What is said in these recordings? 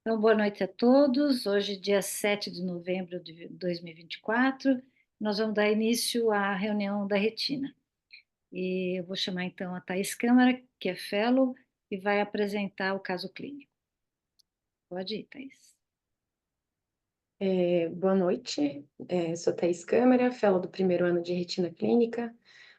Então, boa noite a todos. Hoje, dia 7 de novembro de 2024, nós vamos dar início à reunião da retina. E eu vou chamar então a Thais Câmara, que é fellow, e vai apresentar o caso clínico. Pode ir, Thais. Boa noite, sou Thaís Câmara, fellow do primeiro ano de Retina Clínica.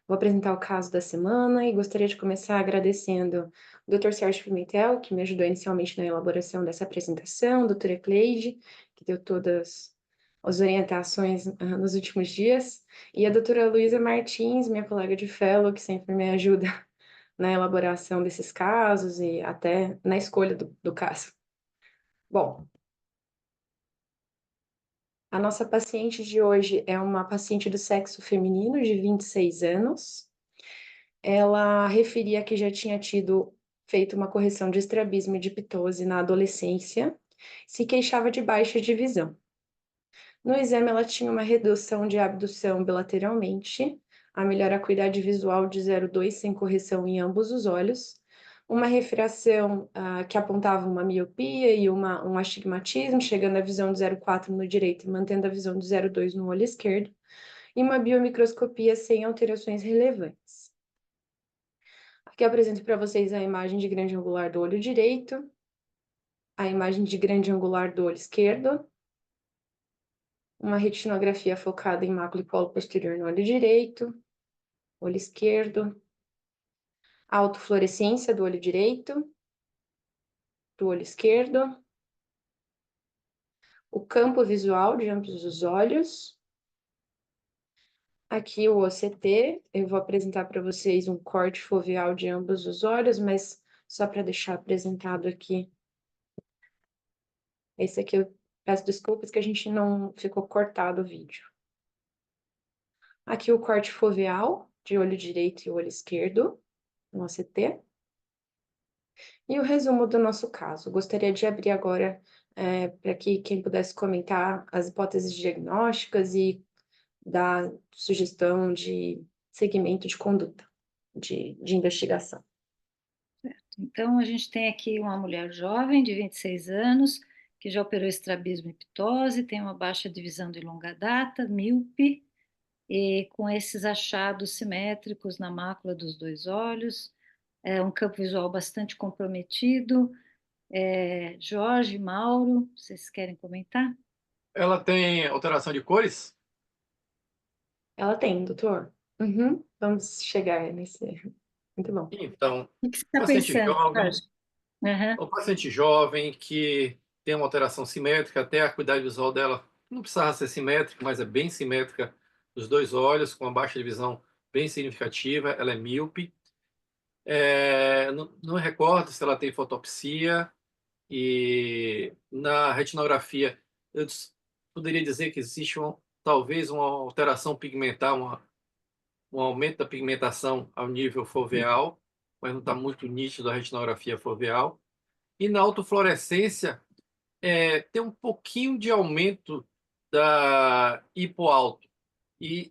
Vou apresentar o caso da semana e gostaria de começar agradecendo o Dr. Sérgio Pimentel, que me ajudou inicialmente na elaboração dessa apresentação, a doutora Cleide, que deu todas as orientações nos últimos dias, e a doutora Luísa Martins, minha colega de fellow, que sempre me ajuda na elaboração desses casos e até na escolha do caso. Bom, a nossa paciente de hoje é uma paciente do sexo feminino de 26 anos. Ela referia que já tinha feito uma correção de estrabismo e de ptose na adolescência, se queixava de baixa de visão. No exame, ela tinha uma redução de abdução bilateralmente, a melhora acuidade visual de 0,2 sem correção em ambos os olhos, uma refração que apontava uma miopia e um astigmatismo, chegando à visão de 0,4 no direito e mantendo a visão de 0,2 no olho esquerdo, e uma biomicroscopia sem alterações relevantes. Aqui eu apresento para vocês a imagem de grande angular do olho direito, a imagem de grande angular do olho esquerdo, uma retinografia focada em mácula e polo posterior no olho direito, olho esquerdo, a autofluorescência do olho direito, do olho esquerdo, o campo visual de ambos os olhos. Aqui o OCT, eu vou apresentar para vocês um corte foveal de ambos os olhos, mas só para deixar apresentado aqui. Esse aqui eu peço desculpas que a gente não ficou cortado o vídeo. Aqui o corte foveal de olho direito e olho esquerdo, no OCT. E o resumo do nosso caso. Gostaria de abrir agora para que quem pudesse comentar as hipóteses diagnósticas e dar sugestão de segmento de conduta, de investigação. Então, a gente tem aqui uma mulher jovem, de 26 anos, que já operou estrabismo e ptose, tem uma baixa de visão de longa data, míope, e com esses achados simétricos na mácula dos dois olhos, um campo visual bastante comprometido. Jorge, Mauro, vocês querem comentar? Ela tem alteração de cores? Ela tem, doutor? Uhum. Vamos chegar nesse. Muito bom. Então, O que você está paciente pensando, jovem, Jorge? Aham. o paciente jovem que tem uma alteração simétrica, até a acuidade visual dela não precisava ser simétrica, mas é bem simétrica dos dois olhos, com uma baixa de visão bem significativa, ela é míope. Não recordo se ela tem fotopsia, e na retinografia poderia dizer que existe talvez uma alteração pigmentar, um aumento da pigmentação ao nível foveal, mas não está muito nítido a retinografia foveal. E na autofluorescência, tem um pouquinho de aumento da hipoalto e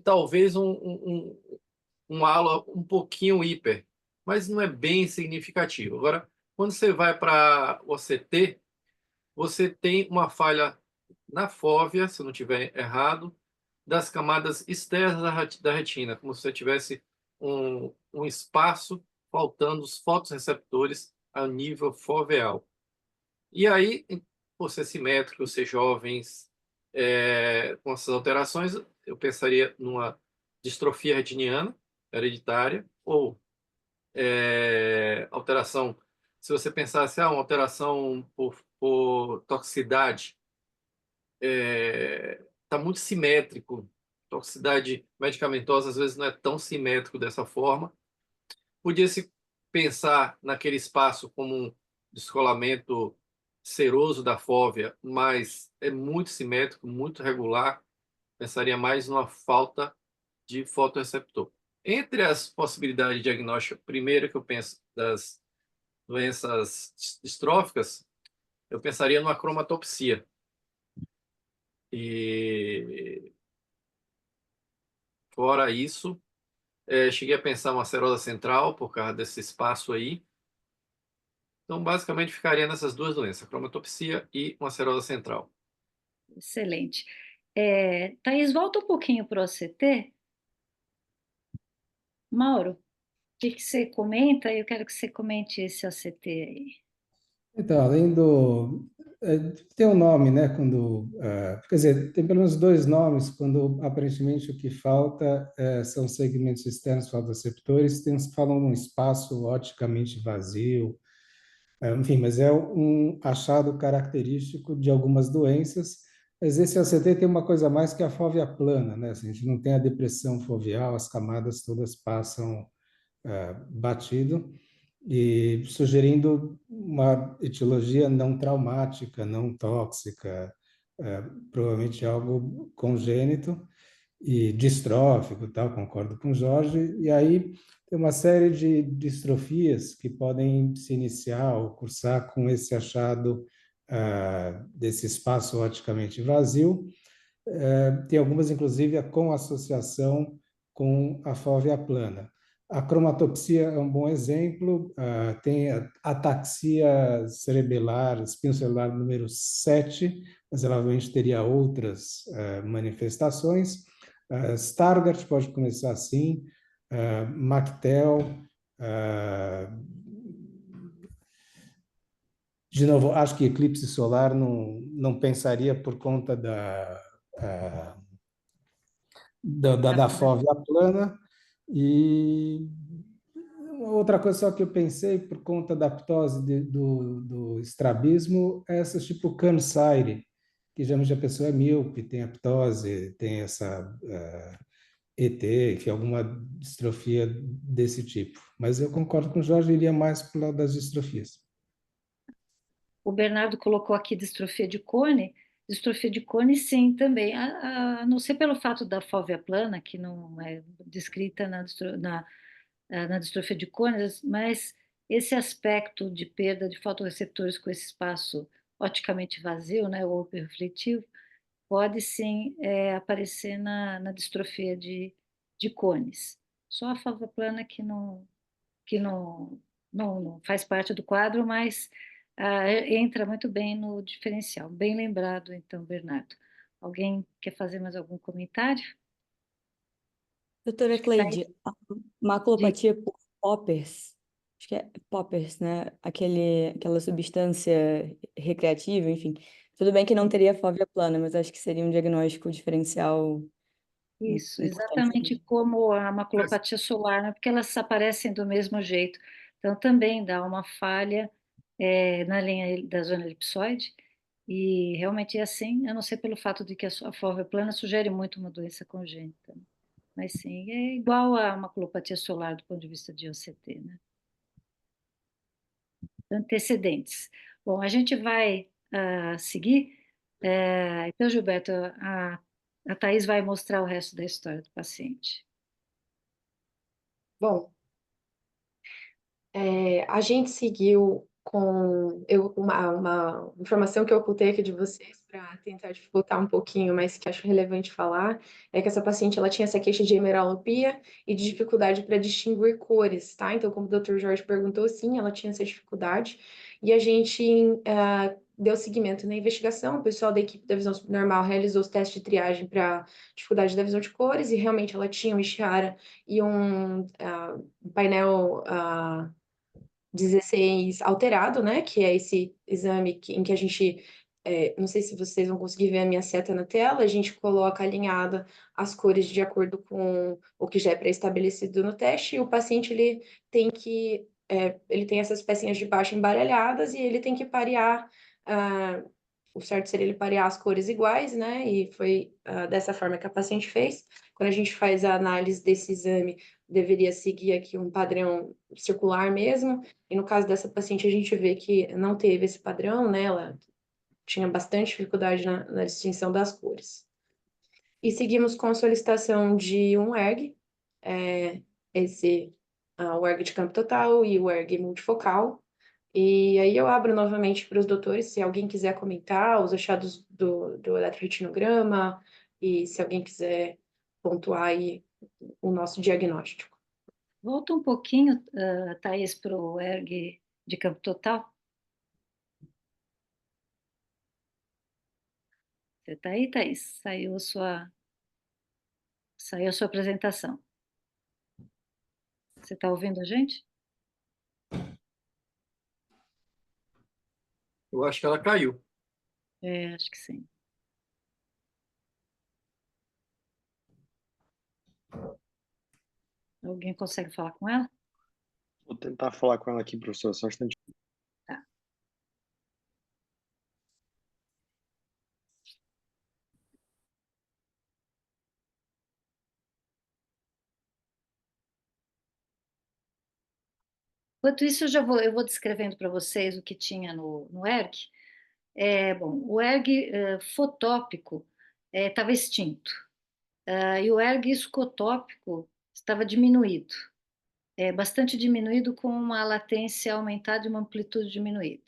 talvez um halo um pouquinho hiper, mas não é bem significativo. Agora, quando você vai para o OCT, você tem uma falha na fóvea, se eu não estiver errado, das camadas externas da retina, como se você tivesse um espaço faltando os fotorreceptores ao nível foveal. E aí, por ser simétrico, ser jovens, com essas alterações, eu pensaria numa distrofia retiniana hereditária ou alteração. Se você pensasse, uma alteração por toxicidade, está muito simétrico. Toxicidade medicamentosa às vezes não é tão simétrico dessa forma. Podia-se pensar naquele espaço como um descolamento seroso da fóvea, mas é muito simétrico, muito regular. Pensaria mais numa falta de fotorreceptor. Entre as possibilidades de diagnóstico, a primeira que eu penso das doenças distróficas, eu pensaria numa cromatopsia. E fora isso, cheguei a pensar uma serosa central por causa desse espaço aí. Então, basicamente, ficaria nessas duas doenças, cromatopsia e uma cirrose central. Excelente. Thaís, volta um pouquinho para o OCT. Mauro, o que você comenta? Eu quero que você comente esse OCT aí. Então, além do. Tem um nome, né? Quando, quer dizer, tem pelo menos dois nomes, quando aparentemente o que falta são segmentos externos fotoreceptores, tem uns que falam num espaço oticamente vazio, enfim, mas é um achado característico de algumas doenças. Mas esse OCT tem uma coisa a mais que a fóvea plana, né? Assim, a gente não tem a depressão foveal, as camadas todas passam batido e sugerindo uma etiologia não traumática, não tóxica, provavelmente algo congênito e distrófico, tal, concordo com o Jorge. E aí tem uma série de distrofias que podem se iniciar ou cursar com esse achado desse espaço oticamente vazio. Tem algumas, inclusive, com associação com a fóvea plana. A cromatopsia é um bom exemplo, tem a ataxia cerebelar, espinocelular número 7, mas ela obviamente teria outras manifestações. Stargardt pode começar assim, MacTel, de novo, acho que eclipse solar não pensaria por conta ah, da fóvea plana. E outra coisa só que eu pensei, por conta da ptose do estrabismo, é essas tipo Cansaire, que geralmente a pessoa é míope, tem a ptose, tem essa ET, enfim, alguma distrofia desse tipo. Mas eu concordo com o Jorge, iria mais para o lado das distrofias. O Bernardo colocou aqui distrofia de Cone. Distrofia de Cone, sim, também. A não ser pelo fato da fóvea plana, que não é descrita na distrofia de Cone, mas esse aspecto de perda de fotorreceptores com esse espaço oticamente vazio, né, ou refletivo, pode sim aparecer na distrofia de cones. Só a fóvea plana que não faz parte do quadro, mas entra muito bem no diferencial. Bem lembrado, então, Bernardo. Alguém quer fazer mais algum comentário? Doutora Acho que tá Cleide, a aí. maculopatia por poppers, acho que é poppers, né? Aquela substância recreativa, enfim. Tudo bem que não teria fóvea plana, mas acho que seria um diagnóstico diferencial Isso, exatamente importante. como a maculopatia solar, né? Porque elas aparecem do mesmo jeito. Então, também dá uma falha na linha da zona elipsoide, e realmente é assim, a não ser pelo fato de que a fóvea plana sugere muito uma doença congênita. Mas sim, é igual a maculopatia solar do ponto de vista de OCT, né? Antecedentes. Bom, a gente vai seguir. Então, Gilberto, a Thais vai mostrar o resto da história do paciente. Bom, a gente seguiu com uma informação que eu ocultei aqui de vocês para tentar dificultar um pouquinho, mas que acho relevante falar, é que essa paciente ela tinha essa queixa de hemeralopia e de dificuldade para distinguir cores, tá? Então, como o Dr. Jorge perguntou, sim, ela tinha essa dificuldade, e a gente deu seguimento na investigação, o pessoal da equipe da visão normal realizou os testes de triagem para dificuldade da visão de cores, e realmente ela tinha um Ishihara e um painel 16 alterado, né? Que é esse exame em que a gente, não sei se vocês vão conseguir ver a minha seta na tela, a gente coloca alinhada as cores de acordo com o que já é pré-estabelecido no teste, e o paciente ele tem essas pecinhas de baixo embaralhadas e ele tem que parear, o certo seria ele parear as cores iguais, né? E foi dessa forma que a paciente fez. Quando a gente faz a análise desse exame, deveria seguir aqui um padrão circular mesmo, e no caso dessa paciente, a gente vê que não teve esse padrão, né? Ela tinha bastante dificuldade na distinção das cores. E seguimos com a solicitação de um ERG, o ERG de campo total e o ERG multifocal. E aí eu abro novamente para os doutores, se alguém quiser comentar os achados do eletroretinograma e se alguém quiser pontuar aí o nosso diagnóstico. Volta um pouquinho, Thaís, para o ERG de campo total. Você está aí, Thaís? Saiu a sua apresentação. Você está ouvindo a gente? Eu acho que ela caiu. É, acho que sim. Alguém consegue falar com ela? Vou tentar falar com ela aqui, professor, só um instante. Tá. Enquanto isso, eu vou descrevendo para vocês o que tinha no ERG. Bom, o ERG fotópico estava extinto. E o ERG escotópico estava diminuído, bastante diminuído, com uma latência aumentada e uma amplitude diminuída.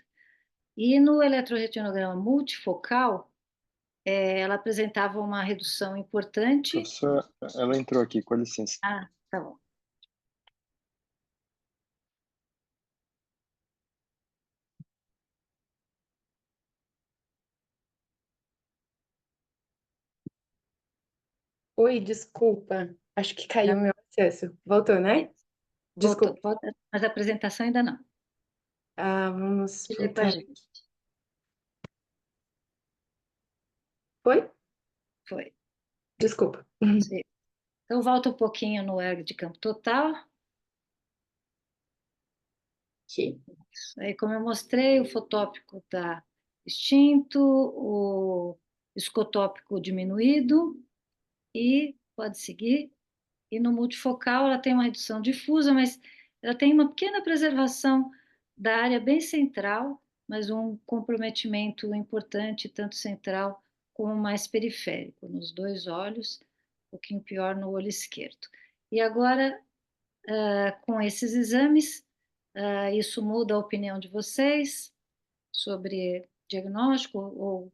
E no eletroretinograma multifocal, ela apresentava uma redução importante. Professor, ela entrou aqui, com licença. Ah, tá bom. Oi, desculpa. Acho que caiu meu acesso. Voltou, né? Voltou, Desculpa. mas a apresentação ainda não. Vamos Fica com a voltar. gente. Oi? Foi. Desculpa. Sim. Então, volta um pouquinho no ERG de campo total. Aqui. Aí, como eu mostrei, o fotópico está extinto, o escotópico diminuído, e pode seguir. E no multifocal ela tem uma redução difusa, mas ela tem uma pequena preservação da área bem central, mas um comprometimento importante, tanto central como mais periférico, nos dois olhos, um pouquinho pior no olho esquerdo. E agora, com esses exames, isso muda a opinião de vocês sobre diagnóstico ou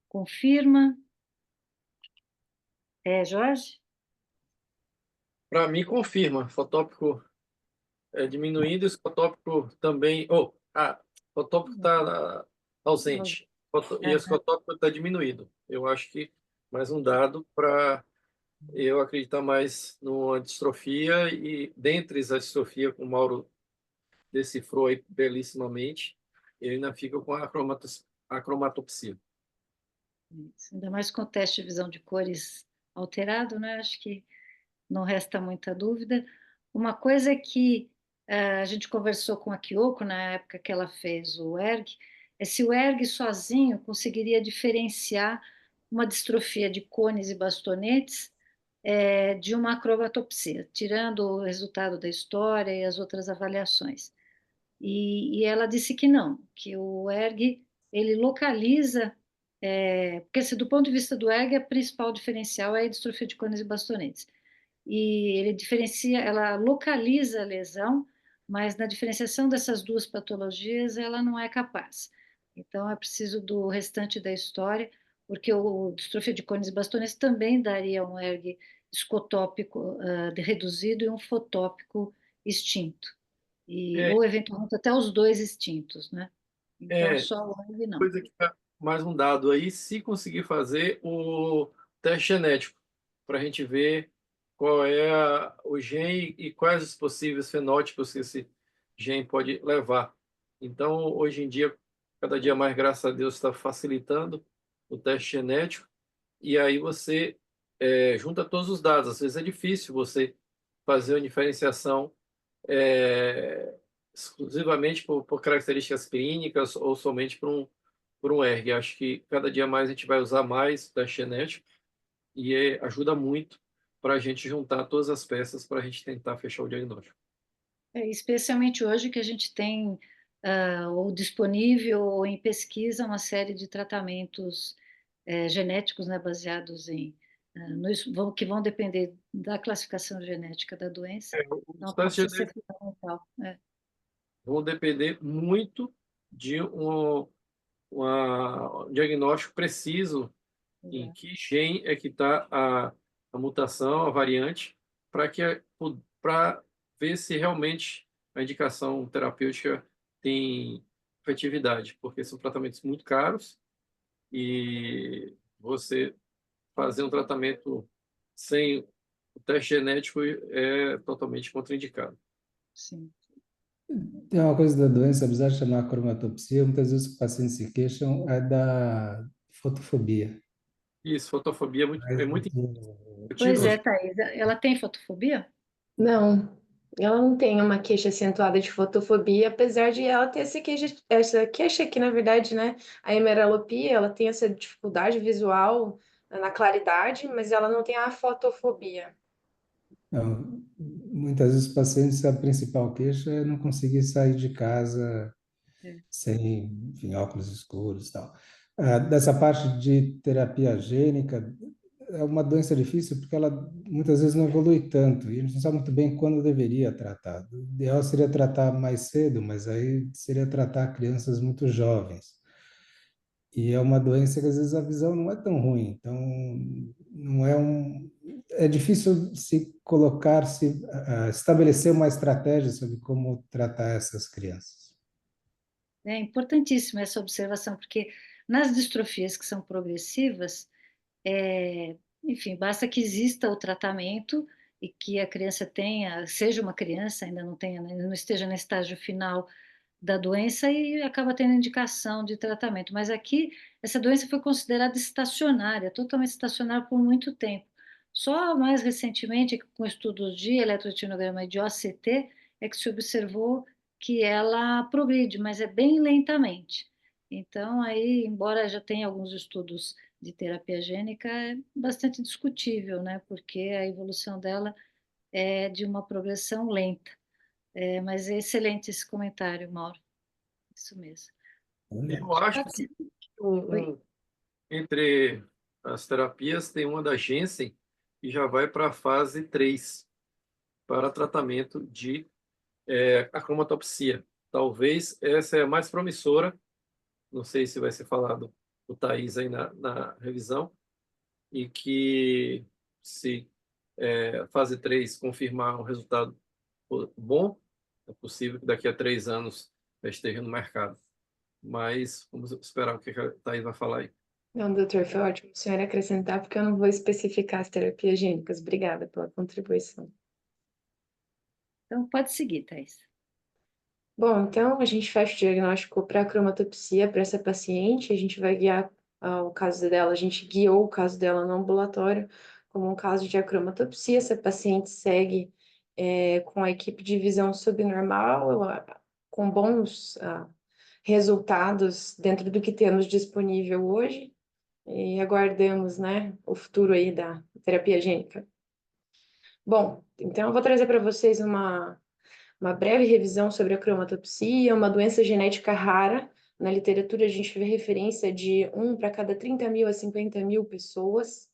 confirma? Jorge? Para mim, confirma. Fotópico diminuindo, escotópico também. Fotópico está ausente. E É, escotópico está diminuído. Eu acho que mais um dado para eu acreditar mais numa distrofia, e dentre as distrofias, como o Mauro decifrou aí belíssimamente, eu ainda fico com a cromatopsia. ainda mais com o teste de visão de cores alterado, né? Acho que não resta muita dúvida. Uma coisa é que a gente conversou com a Kyoko na época que ela fez o ERG, é se o ERG sozinho conseguiria diferenciar uma distrofia de cones e bastonetes de uma cromatopsia, tirando o resultado da história e as outras avaliações. E ela disse que não, que o ERG ele localiza, porque assim, do ponto de vista do ERG, a principal diferencial é a distrofia de cones e bastonetes. E ele diferencia, ela localiza a lesão, mas na diferenciação dessas duas patologias ela não é capaz. Então é preciso do restante da história, porque o distrofia de cones e bastonetes também daria um ERG escotópico reduzido e um fotópico extinto É, ou eventualmente até os dois extintos, né? Então, é só o ERG não. coisa que tá mais um dado aí, se conseguir fazer o teste genético, para a gente ver qual é o gene e quais os possíveis fenótipos que esse gene pode levar. Então, hoje em dia, cada dia mais, graças a Deus, está facilitando o teste genético, e aí você junta todos os dados. Às vezes é difícil você fazer uma diferenciação exclusivamente por características clínicas ou somente por um ERG. Acho que cada dia mais a gente vai usar mais teste genético, e ajuda muito para a gente juntar todas as peças para a gente tentar fechar o diagnóstico. Especialmente hoje que a gente tem ou disponível ou em pesquisa uma série de tratamentos genéticos, né, baseados que vão depender da classificação genética da doença. Os Então, pode testes ser genéticos fundamental. vão depender muito de um diagnóstico preciso em Exato. que gene é que está a mutação, a variante, para ver se realmente a indicação terapêutica tem efetividade, porque são tratamentos muito caros, e você fazer um tratamento sem o teste genético é totalmente contraindicado. Sim. Tem uma coisa da doença, apesar de chamar cromatopsia, muitas vezes os pacientes se queixam é da fotofobia. Isso, fotofobia é muito eu tive Pois uns é, Thaís. Ela tem fotofobia? Não, ela não tem uma queixa acentuada de fotofobia, apesar de ela ter essa queixa que, na verdade, né, a hemeralopia, ela tem essa dificuldade visual na claridade, mas ela não tem a fotofobia. Então, muitas vezes os pacientes, a principal queixa é não conseguir sair de casa É. sem, enfim, óculos escuros e tal. Dessa parte de terapia gênica, é uma doença difícil porque ela muitas vezes não evolui tanto e a gente não sabe muito bem quando deveria tratar. O ideal seria tratar mais cedo, mas aí seria tratar crianças muito jovens. E é uma doença que às vezes a visão não é tão ruim, então não é um. É difícil se colocar, estabelecer uma estratégia sobre como tratar essas crianças. É importantíssima essa observação, porque nas distrofias que são progressivas, enfim, basta que exista o tratamento e que a criança tenha, seja uma criança, ainda não tenha, ainda não esteja no estágio final da doença e acaba tendo indicação de tratamento. Mas aqui, essa doença foi considerada estacionária, totalmente estacionária por muito tempo. Só mais recentemente, com estudos de eletroretinograma e de OCT, é que se observou que ela progride, mas é bem lentamente. Então, aí, embora já tenha alguns estudos de terapia gênica, é bastante discutível, né? Porque a evolução dela é de uma progressão lenta. Mas é excelente esse comentário, Mauro. Isso mesmo. eu acho Pode que ser. um, Oi. um- entre as terapias tem uma da Janssen que já vai para a fase 3 para tratamento de acromatopsia. Talvez essa é a mais promissora, não sei se vai ser falado o Thaís aí na revisão, e que se fase 3 confirmar um resultado bom, é possível que daqui a 3 anos já esteja no mercado. Mas vamos esperar o que a Thaís vai falar aí. Não, doutor, foi ótimo o senhor acrescentar, porque eu não vou especificar as terapias gênicas. Obrigada pela contribuição. Então, pode seguir, Thais. Bom, então a gente fecha o diagnóstico para cromatopsia para essa paciente. A gente vai guiar o caso dela, a gente guiou o caso dela no ambulatório como um caso de acromatopsia. Essa paciente segue com a equipe de visão subnormal, com bons resultados dentro do que temos disponível hoje. E aguardamos, né, o futuro aí da terapia gênica. Bom, então eu vou trazer para vocês uma breve revisão sobre a cromatopsia, uma doença genética rara. Na literatura, a gente vê referência de 1 para cada 30 mil a 50 mil pessoas.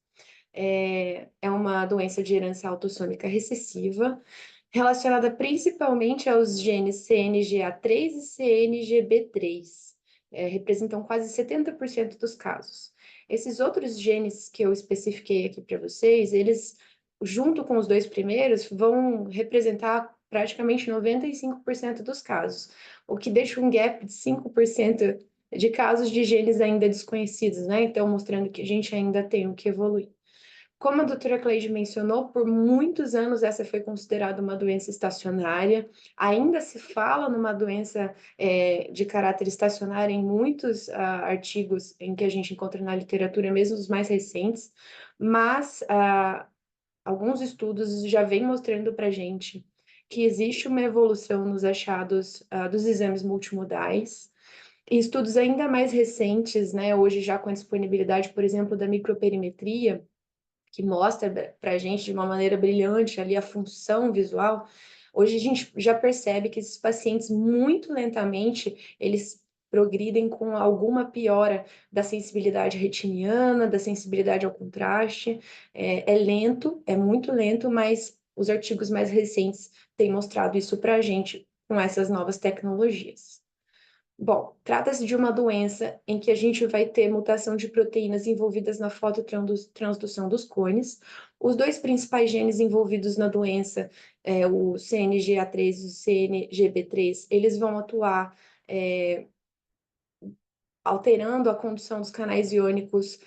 É uma doença de herança autossômica recessiva, relacionada principalmente aos genes CNGA3 e CNGB3. Representam quase 70% dos casos. Esses outros genes que eu especifiquei aqui para vocês, eles, junto com os dois primeiros, vão representar praticamente 95% dos casos, o que deixa um gap de 5% de casos de genes ainda desconhecidos, né? Então, mostrando que a gente ainda tem o que evoluir. Como a doutora Cleide mencionou, por muitos anos essa foi considerada uma doença estacionária. Ainda se fala numa doença de caráter estacionário em muitos artigos em que a gente encontra na literatura, mesmo os mais recentes, mas alguns estudos já vêm mostrando para a gente que existe uma evolução nos achados dos exames multimodais. E estudos ainda mais recentes, né, hoje já com a disponibilidade, por exemplo, da microperimetria, que mostra para a gente de uma maneira brilhante ali a função visual, hoje a gente já percebe que esses pacientes, muito lentamente, eles progridem com alguma piora da sensibilidade retiniana, da sensibilidade ao contraste. É lento, é muito lento, mas os artigos mais recentes têm mostrado isso para a gente com essas novas tecnologias. Bom, trata-se de uma doença em que a gente vai ter mutação de proteínas envolvidas na fototransdução dos cones. Os dois principais genes envolvidos na doença, o CNGA3 e o CNGB3, eles vão atuar alterando a condução dos canais iônicos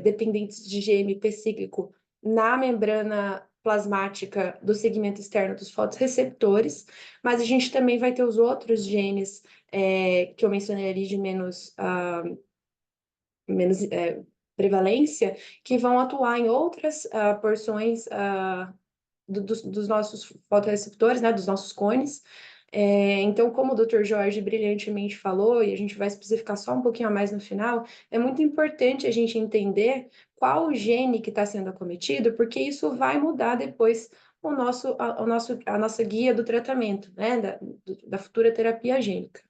dependentes de GMP cíclico na membrana plasmática do segmento externo dos fotorreceptores, mas a gente também vai ter os outros genes que eu mencionei ali de menos prevalência, que vão atuar em outras porções dos nossos fotorreceptores, né, dos nossos cones. Então, como o Dr. Jorge brilhantemente falou, e a gente vai especificar só um pouquinho a mais no final, é muito importante a gente entender qual o gene que está sendo acometido, porque isso vai mudar depois a nossa guia do tratamento, né, da futura terapia gênica.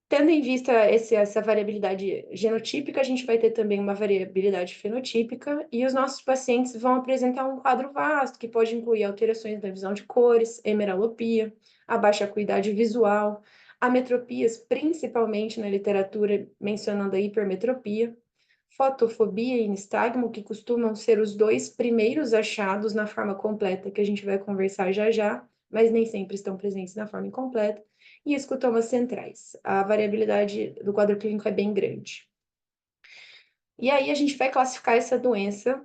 Tendo em vista essa variabilidade genotípica, a gente vai ter também uma variabilidade fenotípica, e os nossos pacientes vão apresentar um quadro vasto, que pode incluir alterações na visão de cores, hemeralopia, a baixa acuidade visual, ametropias, principalmente na literatura mencionando a hipermetropia, fotofobia e nistagmo, que costumam ser os dois primeiros achados na forma completa, que a gente vai conversar já já, mas nem sempre estão presentes na forma incompleta, e escutomas centrais. A variabilidade do quadro clínico é bem grande. E aí a gente vai classificar essa doença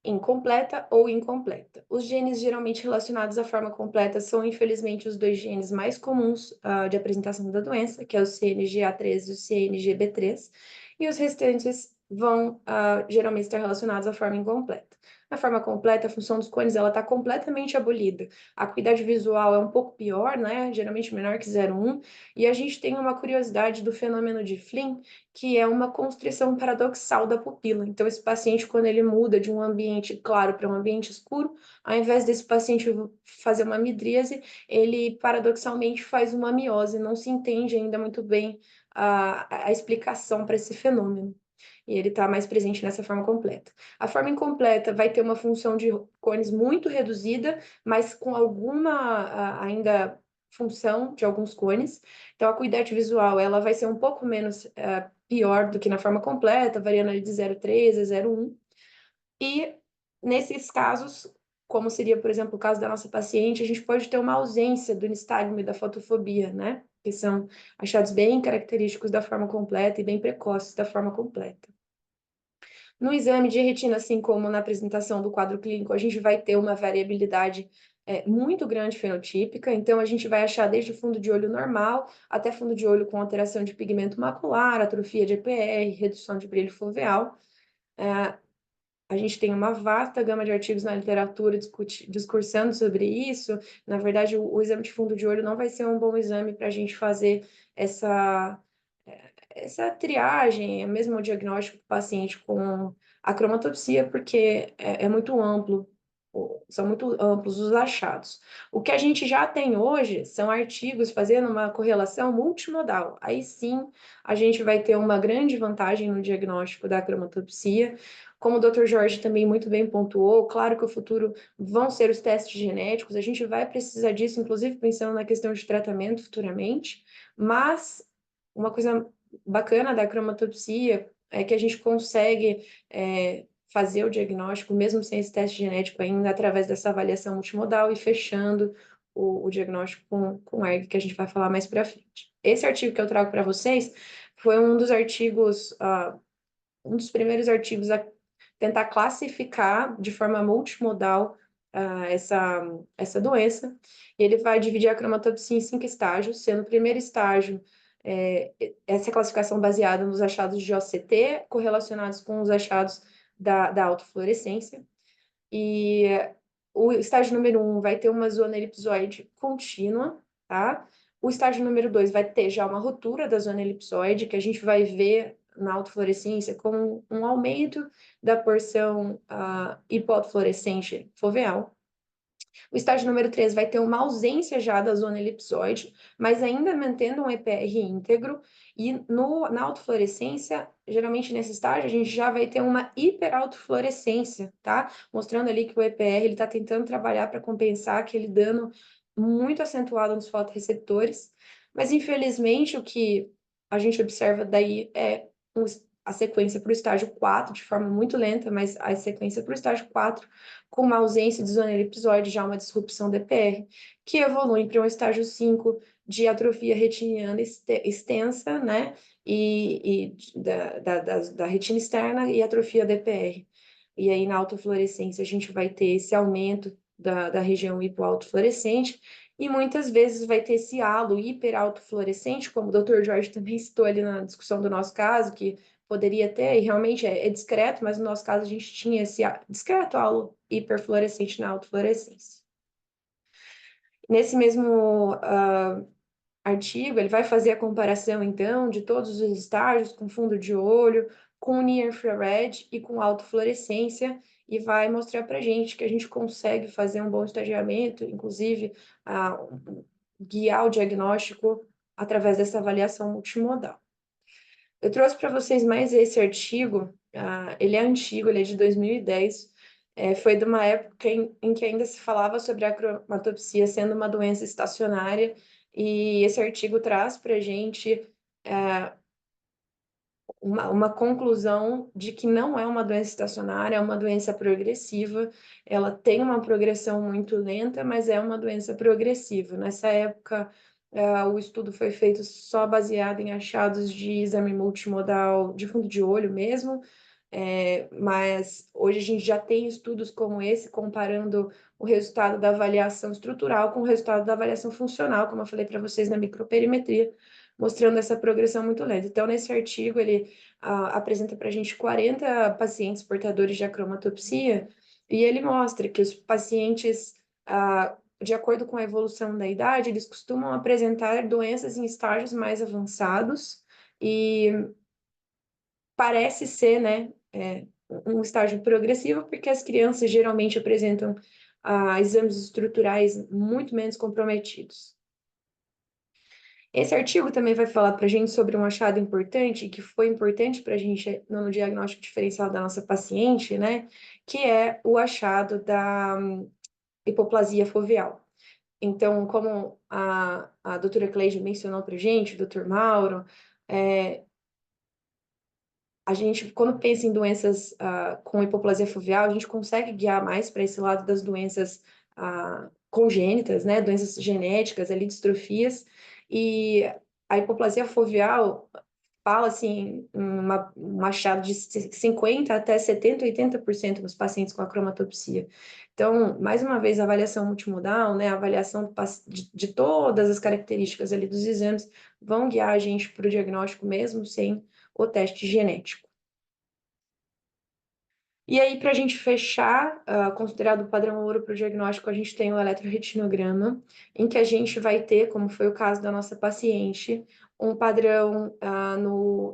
incompleta ou incompleta. Os genes geralmente relacionados à forma completa são, infelizmente, os dois genes mais comuns de apresentação da doença, que é o CNGA3 e o CNGB3, e os restantes vão geralmente estar relacionados à forma incompleta. Na forma completa, a função dos cones está completamente abolida. A acuidade visual é um pouco pior, né? Geralmente menor que 0,1, e a gente tem uma curiosidade do fenômeno de Flynn, que é uma constrição paradoxal da pupila. Então, esse paciente, quando ele muda de um ambiente claro para um ambiente escuro, ao invés desse paciente fazer uma midríase, ele paradoxalmente faz uma miose. Não se entende ainda muito bem a explicação para esse fenômeno. E ele está mais presente nessa forma completa. A forma incompleta vai ter uma função de cones muito reduzida, mas com alguma ainda função de alguns cones. Então, a acuidade visual ela vai ser um pouco menos pior do que na forma completa, variando ali de 0,3 a 0,1. E nesses casos, como seria, por exemplo, o caso da nossa paciente, a gente pode ter uma ausência do nistagmo e da fotofobia, né? Que são achados bem característicos da forma completa e bem precoces da forma completa. No exame de retina, assim como na apresentação do quadro clínico, a gente vai ter uma variabilidade muito grande fenotípica, então a gente vai achar desde o fundo de olho normal até fundo de olho com alteração de pigmento macular, atrofia de EPR, redução de brilho foveal. A gente tem uma vasta gama de artigos na literatura discursando sobre isso. Na verdade, o exame de fundo de olho não vai ser um bom exame para a gente fazer essa triagem, mesmo o diagnóstico do paciente com a cromatopsia, porque é muito amplo, são muito amplos os achados. O que a gente já tem hoje são artigos fazendo uma correlação multimodal. Aí sim, a gente vai ter uma grande vantagem no diagnóstico da cromatopsia. Como o Dr. Jorge também muito bem pontuou, claro que o futuro vão ser os testes genéticos, a gente vai precisar disso, inclusive pensando na questão de tratamento futuramente, mas uma coisa bacana da cromatopsia é que a gente consegue fazer o diagnóstico, mesmo sem esse teste genético ainda, através dessa avaliação multimodal e fechando o diagnóstico com ERG, que a gente vai falar mais para frente. Esse artigo que eu trago para vocês foi um dos artigos, um dos primeiros artigos a tentar classificar de forma multimodal essa doença. Ele vai dividir a cromatopsia em 5 estágios, sendo o primeiro estágio essa classificação baseada nos achados de OCT, correlacionados com os achados da autofluorescência. E o estágio número 1 vai ter uma zona elipsoide contínua, tá? O estágio número 2 vai ter já uma ruptura da zona elipsoide, que a gente vai ver na autofluorescência com um aumento da porção hipoautofluorescente foveal. O estágio número 3 vai ter uma ausência já da zona elipsoide, mas ainda mantendo um EPR íntegro, e na autofluorescência, geralmente nesse estágio, a gente já vai ter uma hiperautofluorescência, tá? Mostrando ali que o EPR está tentando trabalhar para compensar aquele dano muito acentuado nos fotorreceptores, mas infelizmente o que a gente observa daí é a sequência para o estágio 4, de forma muito lenta, mas a sequência para o estágio 4, com uma ausência de zona elipsoide, já uma disrupção DPR, que evolui para um estágio 5 de atrofia retiniana extensa, né? E da retina externa e atrofia DPR. E aí, na autofluorescência, a gente vai ter esse aumento da região hipoautofluorescente, e muitas vezes vai ter esse halo hiperautofluorescente, como o Dr. Jorge também citou ali na discussão do nosso caso, que poderia ter, e realmente é discreto, mas no nosso caso a gente tinha esse discreto halo hiperfluorescente na autofluorescência. Nesse mesmo artigo, ele vai fazer a comparação, então, de todos os estágios com fundo de olho, com near infrared e com autofluorescência, e vai mostrar para a gente que a gente consegue fazer um bom estagiamento, inclusive guiar o diagnóstico através dessa avaliação multimodal. Eu trouxe para vocês mais esse artigo, ele é antigo, ele é de 2010, foi de uma época em que ainda se falava sobre a cromatopsia sendo uma doença estacionária, e esse artigo traz para a gente uma conclusão de que não é uma doença estacionária, é uma doença progressiva, ela tem uma progressão muito lenta, mas é uma doença progressiva. Nessa época, o estudo foi feito só baseado em achados de exame multimodal de fundo de olho mesmo, mas hoje a gente já tem estudos como esse, comparando o resultado da avaliação estrutural com o resultado da avaliação funcional, como eu falei para vocês na microperimetria, mostrando essa progressão muito lenta. Então, nesse artigo, ele apresenta para a gente 40 pacientes portadores de acromatopsia, e ele mostra que os pacientes, de acordo com a evolução da idade, eles costumam apresentar doenças em estágios mais avançados, e parece ser, né, um estágio progressivo, porque as crianças geralmente apresentam exames estruturais muito menos comprometidos. Esse artigo também vai falar para a gente sobre um achado importante, que foi importante para a gente no diagnóstico diferencial da nossa paciente, né, que é o achado da hipoplasia foveal. Então, como a doutora Cleide mencionou para a gente, o doutor Mauro, a gente, quando pensa em doenças com hipoplasia foveal, a gente consegue guiar mais para esse lado das doenças congênitas, né, doenças genéticas, ali, distrofias, e a hipoplasia foveal fala, assim, um achado de 50% até 70%, 80% nos pacientes com acromatopsia. Então, mais uma vez, a avaliação multimodal, né, a avaliação de todas as características ali dos exames vão guiar a gente para o diagnóstico mesmo sem o teste genético. E aí, para a gente fechar, considerado o padrão ouro para o diagnóstico, a gente tem o eletroretinograma, em que a gente vai ter, como foi o caso da nossa paciente, um padrão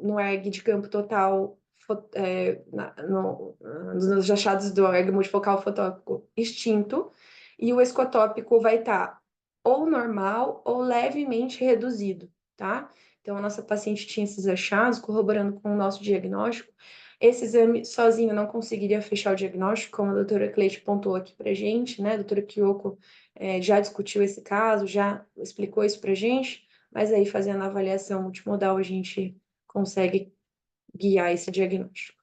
no ERG de campo total, nos achados do ERG multifocal fotópico extinto, e o escotópico vai estar ou normal ou levemente reduzido, tá? Então, a nossa paciente tinha esses achados, corroborando com o nosso diagnóstico. Esse exame sozinho não conseguiria fechar o diagnóstico, como a doutora Cleide pontuou aqui para a gente, né? A doutora Kyoko já discutiu esse caso, já explicou isso para a gente, mas aí fazendo a avaliação multimodal a gente consegue guiar esse diagnóstico.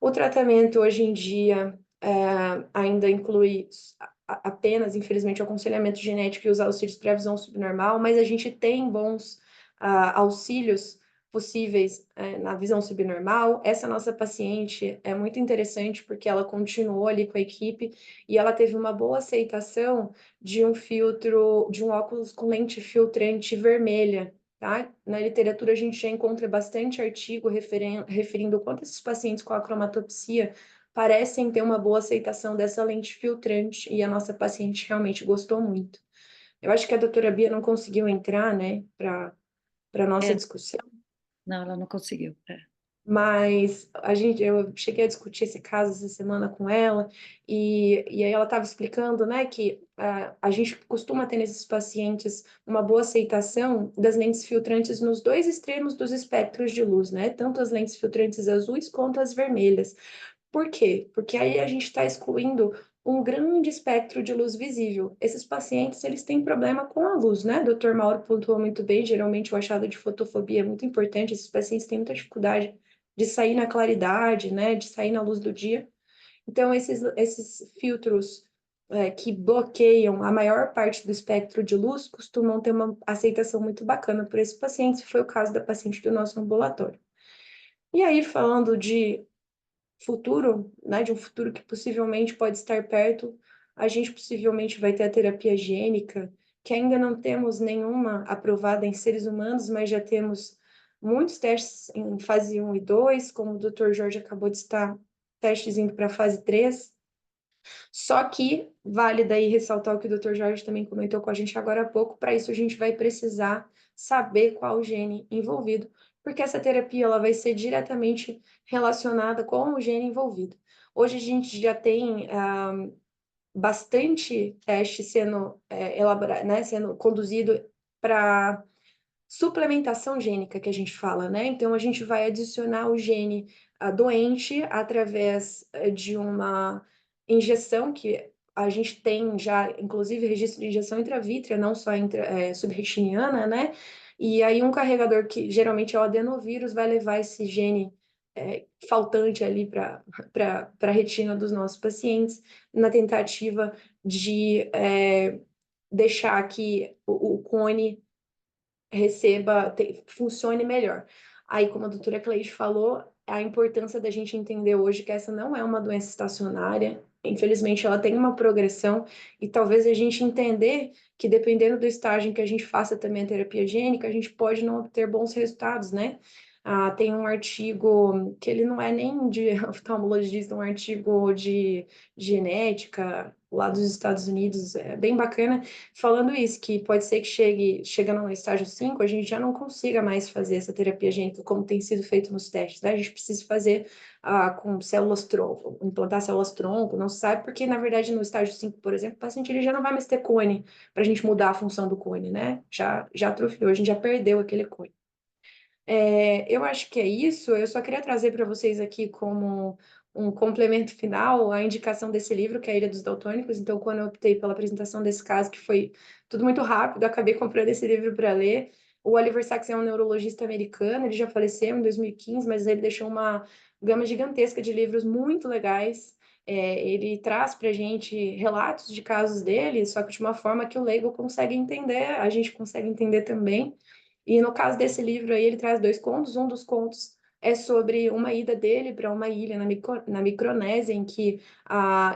O tratamento hoje em dia ainda inclui apenas, infelizmente, o aconselhamento genético e os auxílios para a visão subnormal, mas a gente tem bons auxílios possíveis na visão subnormal. Essa nossa paciente é muito interessante porque ela continuou ali com a equipe e ela teve uma boa aceitação de um filtro, de um óculos com lente filtrante vermelha, tá? Na literatura a gente já encontra bastante artigo referindo o quanto esses pacientes com acromatopsia parecem ter uma boa aceitação dessa lente filtrante e a nossa paciente realmente gostou muito. Eu acho que a doutora Bia não conseguiu entrar, né, para a nossa discussão. Não, ela não conseguiu. Mas eu cheguei a discutir esse caso essa semana com ela, e aí ela estava explicando, né, que a gente costuma ter nesses pacientes uma boa aceitação das lentes filtrantes nos dois extremos dos espectros de luz, né, tanto as lentes filtrantes azuis quanto as vermelhas. Por quê? Porque aí a gente está excluindo um grande espectro de luz visível. Esses pacientes, eles têm problema com a luz, né? O Dr. Mauro pontuou muito bem, geralmente o achado de fotofobia é muito importante, esses pacientes têm muita dificuldade de sair na claridade, né, de sair na luz do dia. Então, esses filtros que bloqueiam a maior parte do espectro de luz costumam ter uma aceitação muito bacana por esses pacientes, foi o caso da paciente do nosso ambulatório. E aí, falando de futuro, né, de um futuro que possivelmente pode estar perto, a gente possivelmente vai ter a terapia gênica, que ainda não temos nenhuma aprovada em seres humanos, mas já temos muitos testes em fase 1 e 2, como o Dr. Jorge acabou de estar, testes indo para a fase 3. Só que vale daí ressaltar o que o Dr. Jorge também comentou com a gente agora há pouco, para isso a gente vai precisar saber qual gene envolvido, porque essa terapia ela vai ser diretamente relacionada com o gene envolvido. Hoje a gente já tem bastante teste sendo elaborado, né, sendo conduzido para suplementação gênica que a gente fala, né? Então a gente vai adicionar o gene doente através de uma injeção que a gente tem já, inclusive, registro de injeção intravítrea, não só subretiniana, né? E aí um carregador que geralmente é o adenovírus vai levar esse gene faltante ali para a retina dos nossos pacientes, na tentativa de deixar que o cone funcione melhor. Aí, como a doutora Cleide falou, a importância da gente entender hoje que essa não é uma doença estacionária, infelizmente ela tem uma progressão, e talvez a gente entender que dependendo do estágio em que a gente faça também a terapia gênica, a gente pode não obter bons resultados, né? Tem um artigo que ele não é nem de oftalmologista, um artigo de genética lá dos Estados Unidos, é bem bacana, falando isso, que pode ser que chegando no estágio 5, a gente já não consiga mais fazer essa terapia gênica como tem sido feito nos testes, né? A gente precisa fazer com células tronco, implantar células tronco, não se sabe, porque na verdade no estágio 5, por exemplo, o paciente ele já não vai mais ter cone, para a gente mudar a função do cone, né? Já atrofiou, a gente já perdeu aquele cone. Eu acho que é isso. Eu só queria trazer para vocês aqui como um complemento final a indicação desse livro, que é A Ilha dos Daltônicos. Então, quando eu optei pela apresentação desse caso, que foi tudo muito rápido, eu acabei comprando esse livro para ler. O Oliver Sacks é um neurologista americano, ele já faleceu em 2015, mas ele deixou uma gama gigantesca de livros muito legais. Ele traz para a gente relatos de casos dele, só que de uma forma que o leigo consegue entender, a gente consegue entender também. E no caso desse livro aí, ele traz 2 contos. Um dos contos é sobre uma ida dele para uma ilha na Micronésia, em que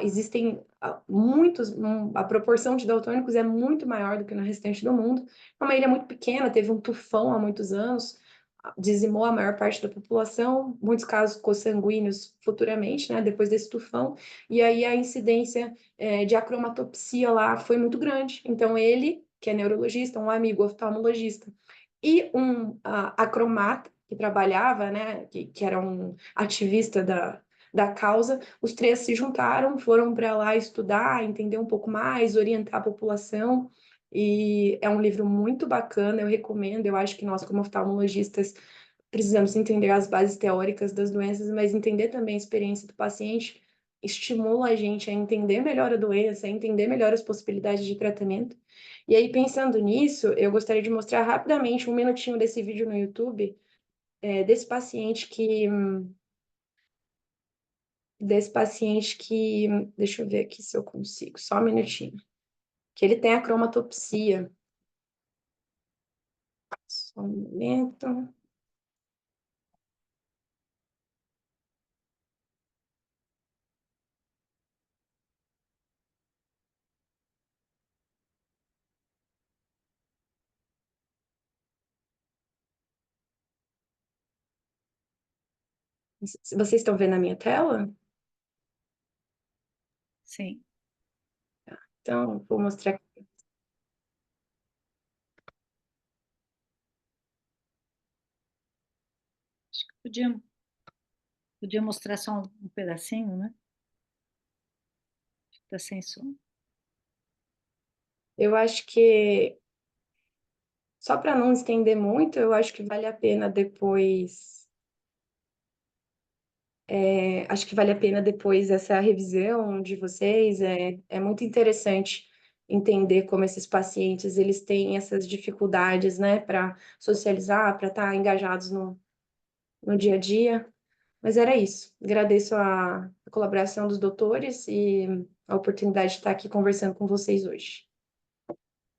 existem a proporção de daltônicos é muito maior do que no restante do mundo. É uma ilha muito pequena, teve um tufão há muitos anos, dizimou a maior parte da população, muitos casos consanguíneos futuramente, né, depois desse tufão, e aí a incidência de acromatopsia lá foi muito grande. Então ele, que é neurologista, um amigo oftalmologista, e um acromata que trabalhava, né, que era um ativista da causa, os 3 se juntaram, foram para lá estudar, entender um pouco mais, orientar a população, e é um livro muito bacana, eu recomendo. Eu acho que nós, como oftalmologistas, precisamos entender as bases teóricas das doenças, mas entender também a experiência do paciente estimula a gente a entender melhor a doença, a entender melhor as possibilidades de tratamento. E aí, pensando nisso, eu gostaria de mostrar rapidamente um minutinho desse vídeo no YouTube, desse paciente que, deixa eu ver aqui se eu consigo, só um minutinho, que ele tem acromatopsia. Só um momento. Vocês estão vendo a minha tela? Sim. Então, vou mostrar aqui. Acho que podia mostrar só um pedacinho, né? Está sem som. Eu acho que, só para não estender muito, eu acho que vale a pena depois. Acho que vale a pena depois essa revisão de vocês. É muito interessante entender como esses pacientes eles têm essas dificuldades, né, para socializar, para estar engajados no dia a dia. Mas era isso. Agradeço a colaboração dos doutores e a oportunidade de estar aqui conversando com vocês hoje.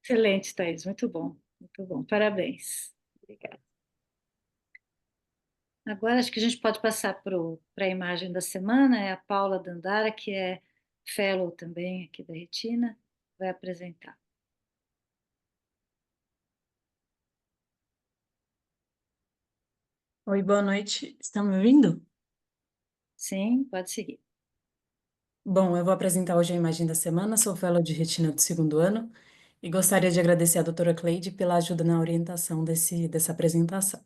Excelente, Thaís, muito bom, parabéns. Obrigada. Agora acho que a gente pode passar para a imagem da semana, é a Paula Dandara, que é fellow também aqui da Retina, vai apresentar. Oi, boa noite. Estão me ouvindo? Sim, pode seguir. Bom, eu vou apresentar hoje a imagem da semana. Sou fellow de retina do 2º ano e gostaria de agradecer à doutora Cleide pela ajuda na orientação dessa apresentação.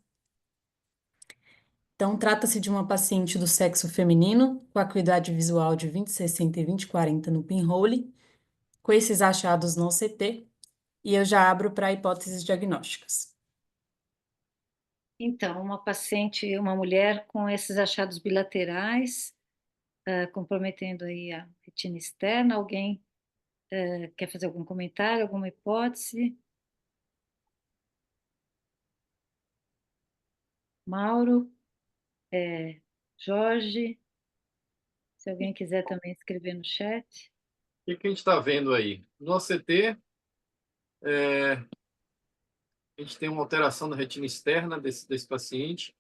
Então, trata-se de uma paciente do sexo feminino com acuidade visual de 20/60 e 20/40 no pinhole, com esses achados no CT, e eu já abro para hipóteses diagnósticas. Então, uma mulher com esses achados bilaterais, comprometendo aí a retina externa. Alguém quer fazer algum comentário, alguma hipótese? Mauro, Jorge, se alguém quiser também escrever no chat. O que a gente está vendo aí? No OCT, a gente tem uma alteração da retina externa desse paciente,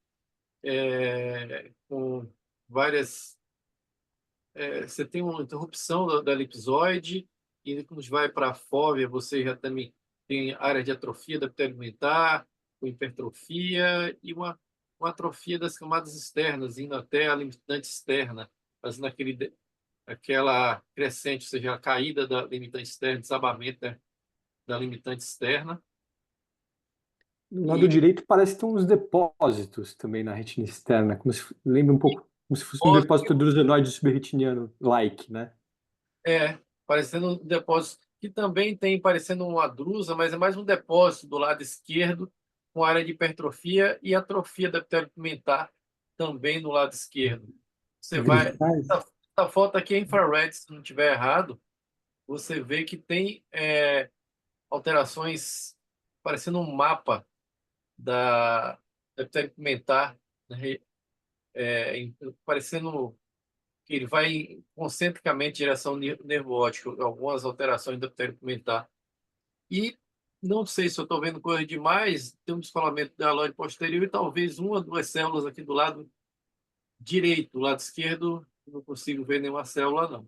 com várias. Você tem uma interrupção da elipsoide, e quando vai para a fóvea, você já também tem área de atrofia da epitélio alimentar, com hipertrofia, e uma atrofia das camadas externas, indo até a limitante externa, fazendo aquela crescente, ou seja, a caída da limitante externa, desabamento da limitante externa. No lado direito parece ter uns depósitos também na retina externa, lembra um pouco como se fosse um depósito drusenoide subretiniano-like, né? Parecendo um depósito que também tem parecendo uma drusa, mas é mais um depósito do lado esquerdo, com área de hipertrofia e atrofia da epitélio pigmentar também no lado esquerdo. Você vai. Essa foto aqui é infrared, se não estiver errado. Você vê que tem alterações parecendo um mapa da epitélio pigmentar, né? Parecendo que ele vai concentricamente em direção ao nervo óptico, algumas alterações do epitélio pigmentar. E não sei se eu estou vendo coisa demais, tem um descolamento da halóide posterior e talvez uma ou duas células aqui do lado direito, do lado esquerdo, não consigo ver nenhuma célula, não.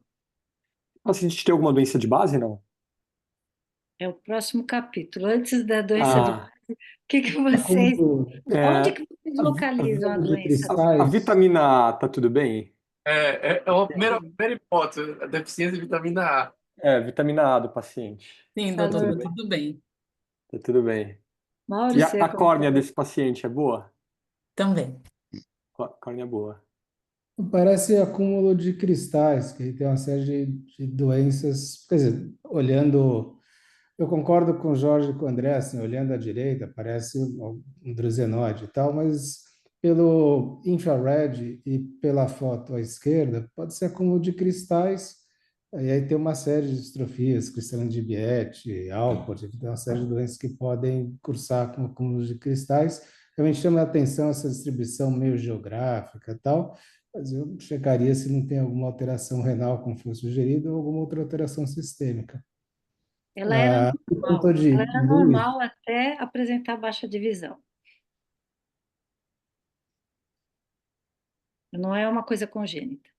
O paciente tem alguma doença de base, não? É o próximo capítulo. Antes da doença de base, o que vocês... Onde que vocês localizam a doença? A vitamina A está tudo bem? É uma primeira hipótese, a deficiência de vitamina A. Vitamina A do paciente. Sim, doutor, tudo bem. Tá tudo bem. Mauro, E a córnea desse paciente é boa? Também. Córnea boa. Parece acúmulo de cristais, que tem uma série de doenças. Quer dizer, olhando, eu concordo com o Jorge e com o André, assim, olhando à direita, parece um drusenóide e tal, mas pelo infrared e pela foto à esquerda, pode ser acúmulo de cristais, e aí tem uma série de distrofias, cristalina de Biet, Alport, tem uma série de doenças que podem cursar com acúmulo de cristais. Realmente chama a atenção essa distribuição meio geográfica e tal, mas eu checaria se não tem alguma alteração renal, como foi sugerido, ou alguma outra alteração sistêmica. Ela era normal. Ela era Luiz, normal até apresentar baixa divisão. Não é uma coisa congênita.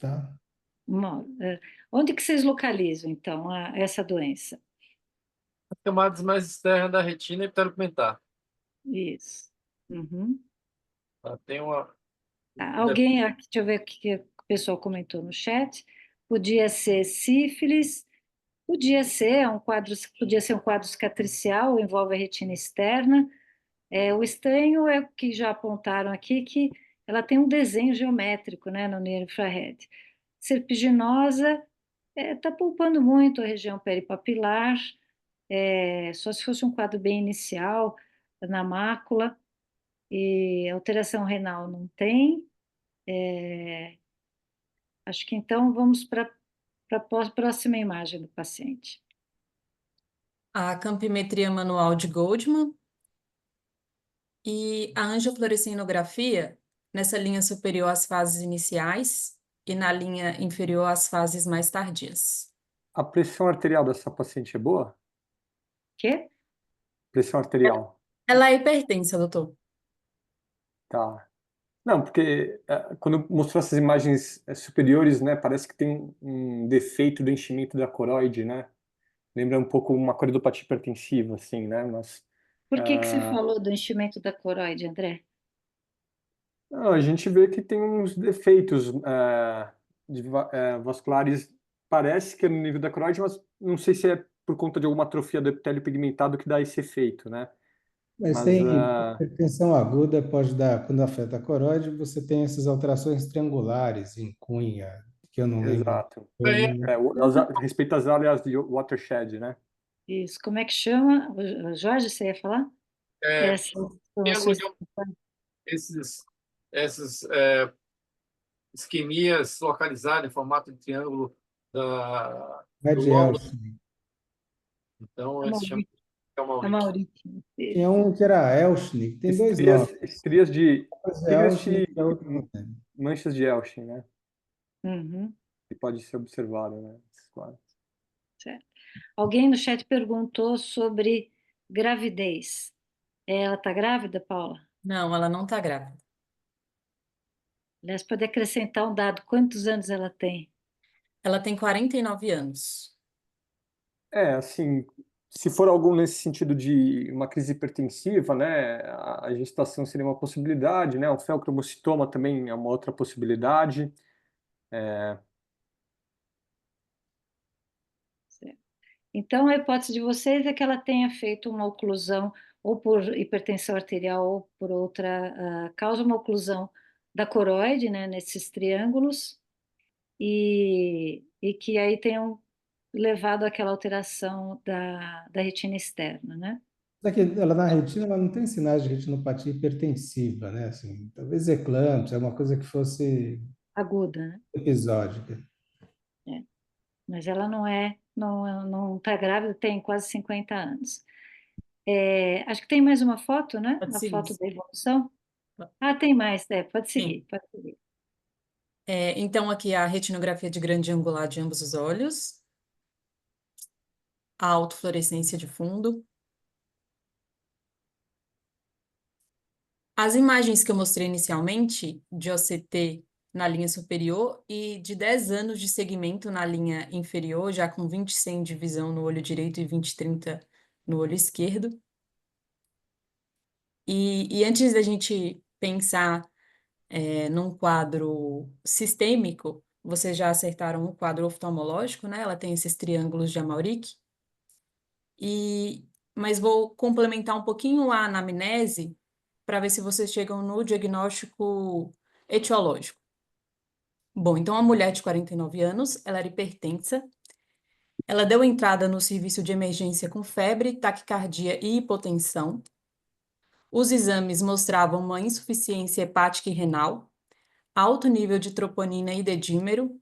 tá? Onde que vocês localizam, então, essa doença? As camadas mais externas da retina e epitélio pigmentar. Isso. Uhum. Tem uma... Alguém, deixa eu ver o que o pessoal comentou no chat. Podia ser sífilis, podia ser um quadro cicatricial, envolve a retina externa. O estranho é o que já apontaram aqui, que ela tem um desenho geométrico, né, no nervo infrared. Serpiginosa está poupando muito a região peripapilar, só se fosse um quadro bem inicial na mácula, e alteração renal não tem. Acho que então vamos para a próxima imagem do paciente. A campimetria manual de Goldman. E a angiofluorescinografia, nessa linha superior às fases iniciais e na linha inferior às fases mais tardias. A pressão arterial dessa paciente é boa? Quê? Pressão arterial, Ela é hipertensa, doutor. tá. Não, porque quando mostrou essas imagens superiores, né, parece que tem um defeito do enchimento da coroide, né? Lembra um pouco uma coridopatia hipertensiva, assim, né? Mas Por que você falou do enchimento da coroide, André? a gente vê que tem uns defeitos vasculares, parece que é no nível da coroide, mas não sei se é por conta de alguma atrofia do epitélio pigmentado que dá esse efeito, né? Mas Mas tem hipertensão aguda, pode dar, quando afeta a coroide, você tem essas alterações triangulares em cunha, que eu não lembro. exato. Respeito às áreas de watershed, né? Isso, como é que chama? Jorge, você ia falar? Essas Triângulo informações. de essas isquemias localizadas em formato de triângulo Vai do de lóbulo. Elschnig. Então, A esse chama Maurício. A Maurício. Tinha um que era Elschnig, tem dois Estrias, nomes. estrias de Uma é Elschnig e a outra não lembro. manchas de Elschnig, né? Uhum, Que pode ser observado, né? Claro. certo. Alguém no chat perguntou sobre gravidez. Ela está grávida, Paula? Não, ela não está grávida. Aliás, pode acrescentar um dado. Quantos anos ela tem? Ela tem 49 anos. Assim, se for algo nesse sentido de uma crise hipertensiva, né, a gestação seria uma possibilidade, né, o feocromocitoma também é uma outra possibilidade. Certo. Então, a hipótese de vocês é que ela tenha feito uma oclusão, ou por hipertensão arterial, ou por outra causa, uma oclusão da coroide, né, nesses triângulos, e que aí tenham levado àquela alteração da retina externa, né? Só que ela na retina, ela não tem sinais de retinopatia hipertensiva, né? Assim, talvez eclâmpsia, uma coisa que fosse Aguda, né? episódica. É. Mas ela não está grávida, tem quase 50 anos. Acho que tem mais uma foto, né? Pode A seguir. foto da evolução. Ah, tem mais, pode seguir, Sim. pode seguir. Então, aqui a retinografia de grande angular de ambos os olhos, a autofluorescência de fundo. As imagens que eu mostrei inicialmente, de OCT na linha superior e de 10 anos de segmento na linha inferior, já com 20/100 de visão no olho direito e 20/30 no olho esquerdo. E antes da gente pensar num quadro sistêmico, vocês já acertaram o quadro oftalmológico, né? Ela tem esses triângulos de Amalric. Mas vou complementar um pouquinho a anamnese para ver se vocês chegam no diagnóstico etiológico. Bom, então a mulher de 49 anos, ela era hipertensa, ela deu entrada no serviço de emergência com febre, taquicardia e hipotensão. Os exames mostravam uma insuficiência hepática e renal, alto nível de troponina e dedímero,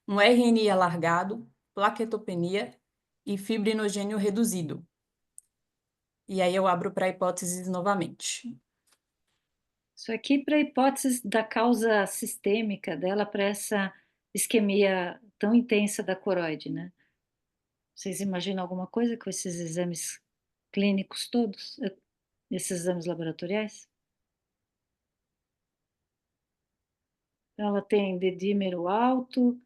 um RNI alargado, plaquetopenia e fibrinogênio reduzido. E aí eu abro para hipóteses novamente. Isso aqui para a hipótese da causa sistêmica dela para essa isquemia tão intensa da coroide, né? Vocês imaginam alguma coisa com esses exames clínicos todos, esses exames laboratoriais? Ela tem dedímero alto,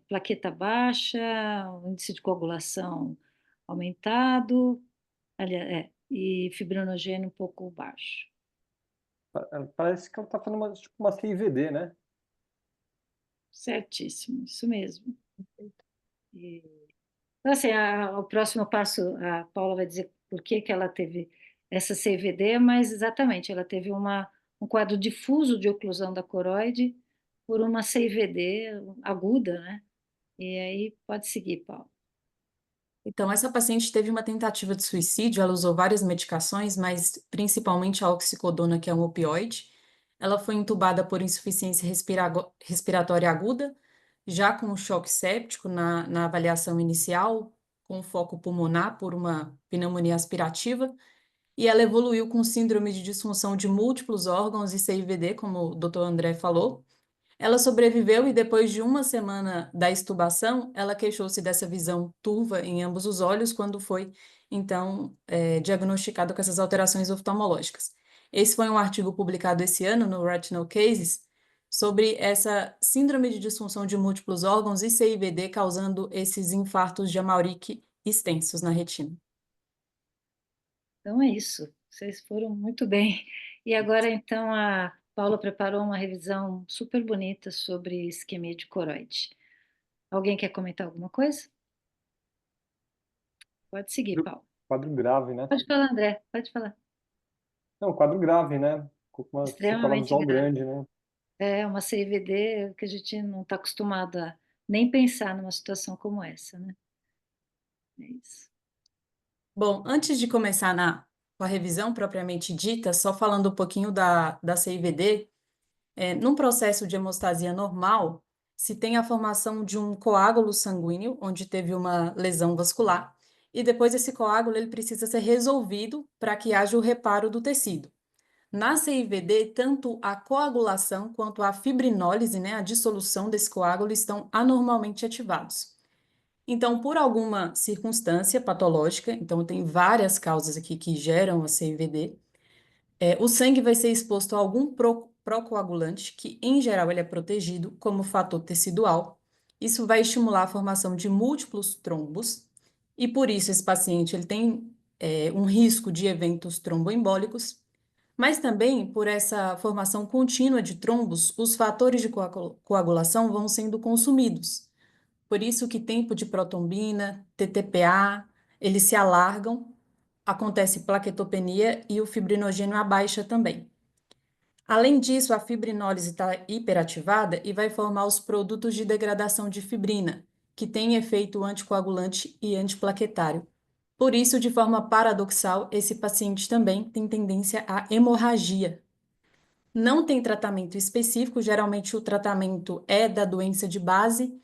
plaqueta baixa, índice de coagulação aumentado, aliás, e fibrinogênio um pouco baixo. Parece que ela está fazendo uma CIVD, né? Certíssimo, isso mesmo. Então, assim, o próximo passo, a Paula vai dizer por que ela teve essa CVD, mas exatamente, ela teve um quadro difuso de oclusão da coroide por uma CVD aguda, né? E aí pode seguir, Paula. Então, essa paciente teve uma tentativa de suicídio, ela usou várias medicações, mas principalmente a oxicodona, que é um opioide. Ela foi entubada por insuficiência respiratória aguda, já com choque séptico na avaliação inicial, com foco pulmonar por uma pneumonia aspirativa, e ela evoluiu com síndrome de disfunção de múltiplos órgãos e CIVD, como o Dr. André falou. Ela sobreviveu e depois de uma semana da extubação, ela queixou-se dessa visão turva em ambos os olhos quando foi, então, diagnosticada com essas alterações oftalmológicas. Esse foi um artigo publicado esse ano no Retinal Cases sobre essa síndrome de disfunção de múltiplos órgãos e CIVD causando esses infartos de Amauric extensos na retina. Então é isso, vocês foram muito bem. E agora, então, a Paula preparou uma revisão super bonita sobre isquemia de coroide. Alguém quer comentar alguma coisa? Pode seguir, Paulo. Quadro grave, né? Pode falar, André, pode falar. Não, quadro grave, né? Com uma sequela Extremamente visual grave. grande, né? É uma CIVD que a gente não está acostumado a nem pensar numa situação como essa, né? É isso. Bom, antes de começar com a revisão propriamente dita, só falando um pouquinho da CIVD, num processo de hemostasia normal, se tem a formação de um coágulo sanguíneo, onde teve uma lesão vascular, e depois esse coágulo ele precisa ser resolvido para que haja o reparo do tecido. Na CIVD, tanto a coagulação quanto a fibrinólise, né, a dissolução desse coágulo, estão anormalmente ativados. Então, por alguma circunstância patológica, então tem várias causas aqui que geram a CIVD, o sangue vai ser exposto a algum procoagulante, que em geral ele é protegido como fator tecidual. Isso vai estimular a formação de múltiplos trombos, e por isso esse paciente ele tem um risco de eventos tromboembólicos, mas também por essa formação contínua de trombos, os fatores de coagulação vão sendo consumidos. Por isso que tempo de protombina, TTPA, eles se alargam, acontece plaquetopenia e o fibrinogênio abaixa também. Além disso, a fibrinólise está hiperativada e vai formar os produtos de degradação de fibrina, que têm efeito anticoagulante e antiplaquetário. Por isso, de forma paradoxal, esse paciente também tem tendência à hemorragia. Não tem tratamento específico, geralmente o tratamento é da doença de base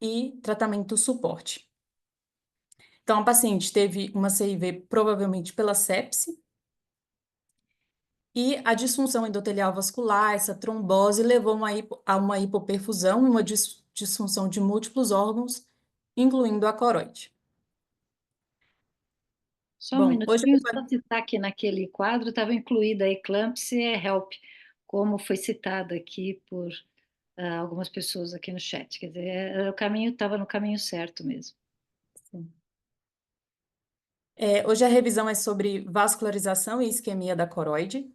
e tratamento suporte. Então, a paciente teve uma CIV provavelmente pela sepse, e a disfunção endotelial vascular, essa trombose, levou a uma hipoperfusão e uma disfunção de múltiplos órgãos, incluindo a coroide. Só um Bom, hoje minutinho, só citar que naquele quadro estava incluída a eclâmpsia e HELP, como foi citado aqui por algumas pessoas aqui no chat. Quer dizer, o caminho estava no caminho certo mesmo. hoje a revisão é sobre vascularização e isquemia da coroide.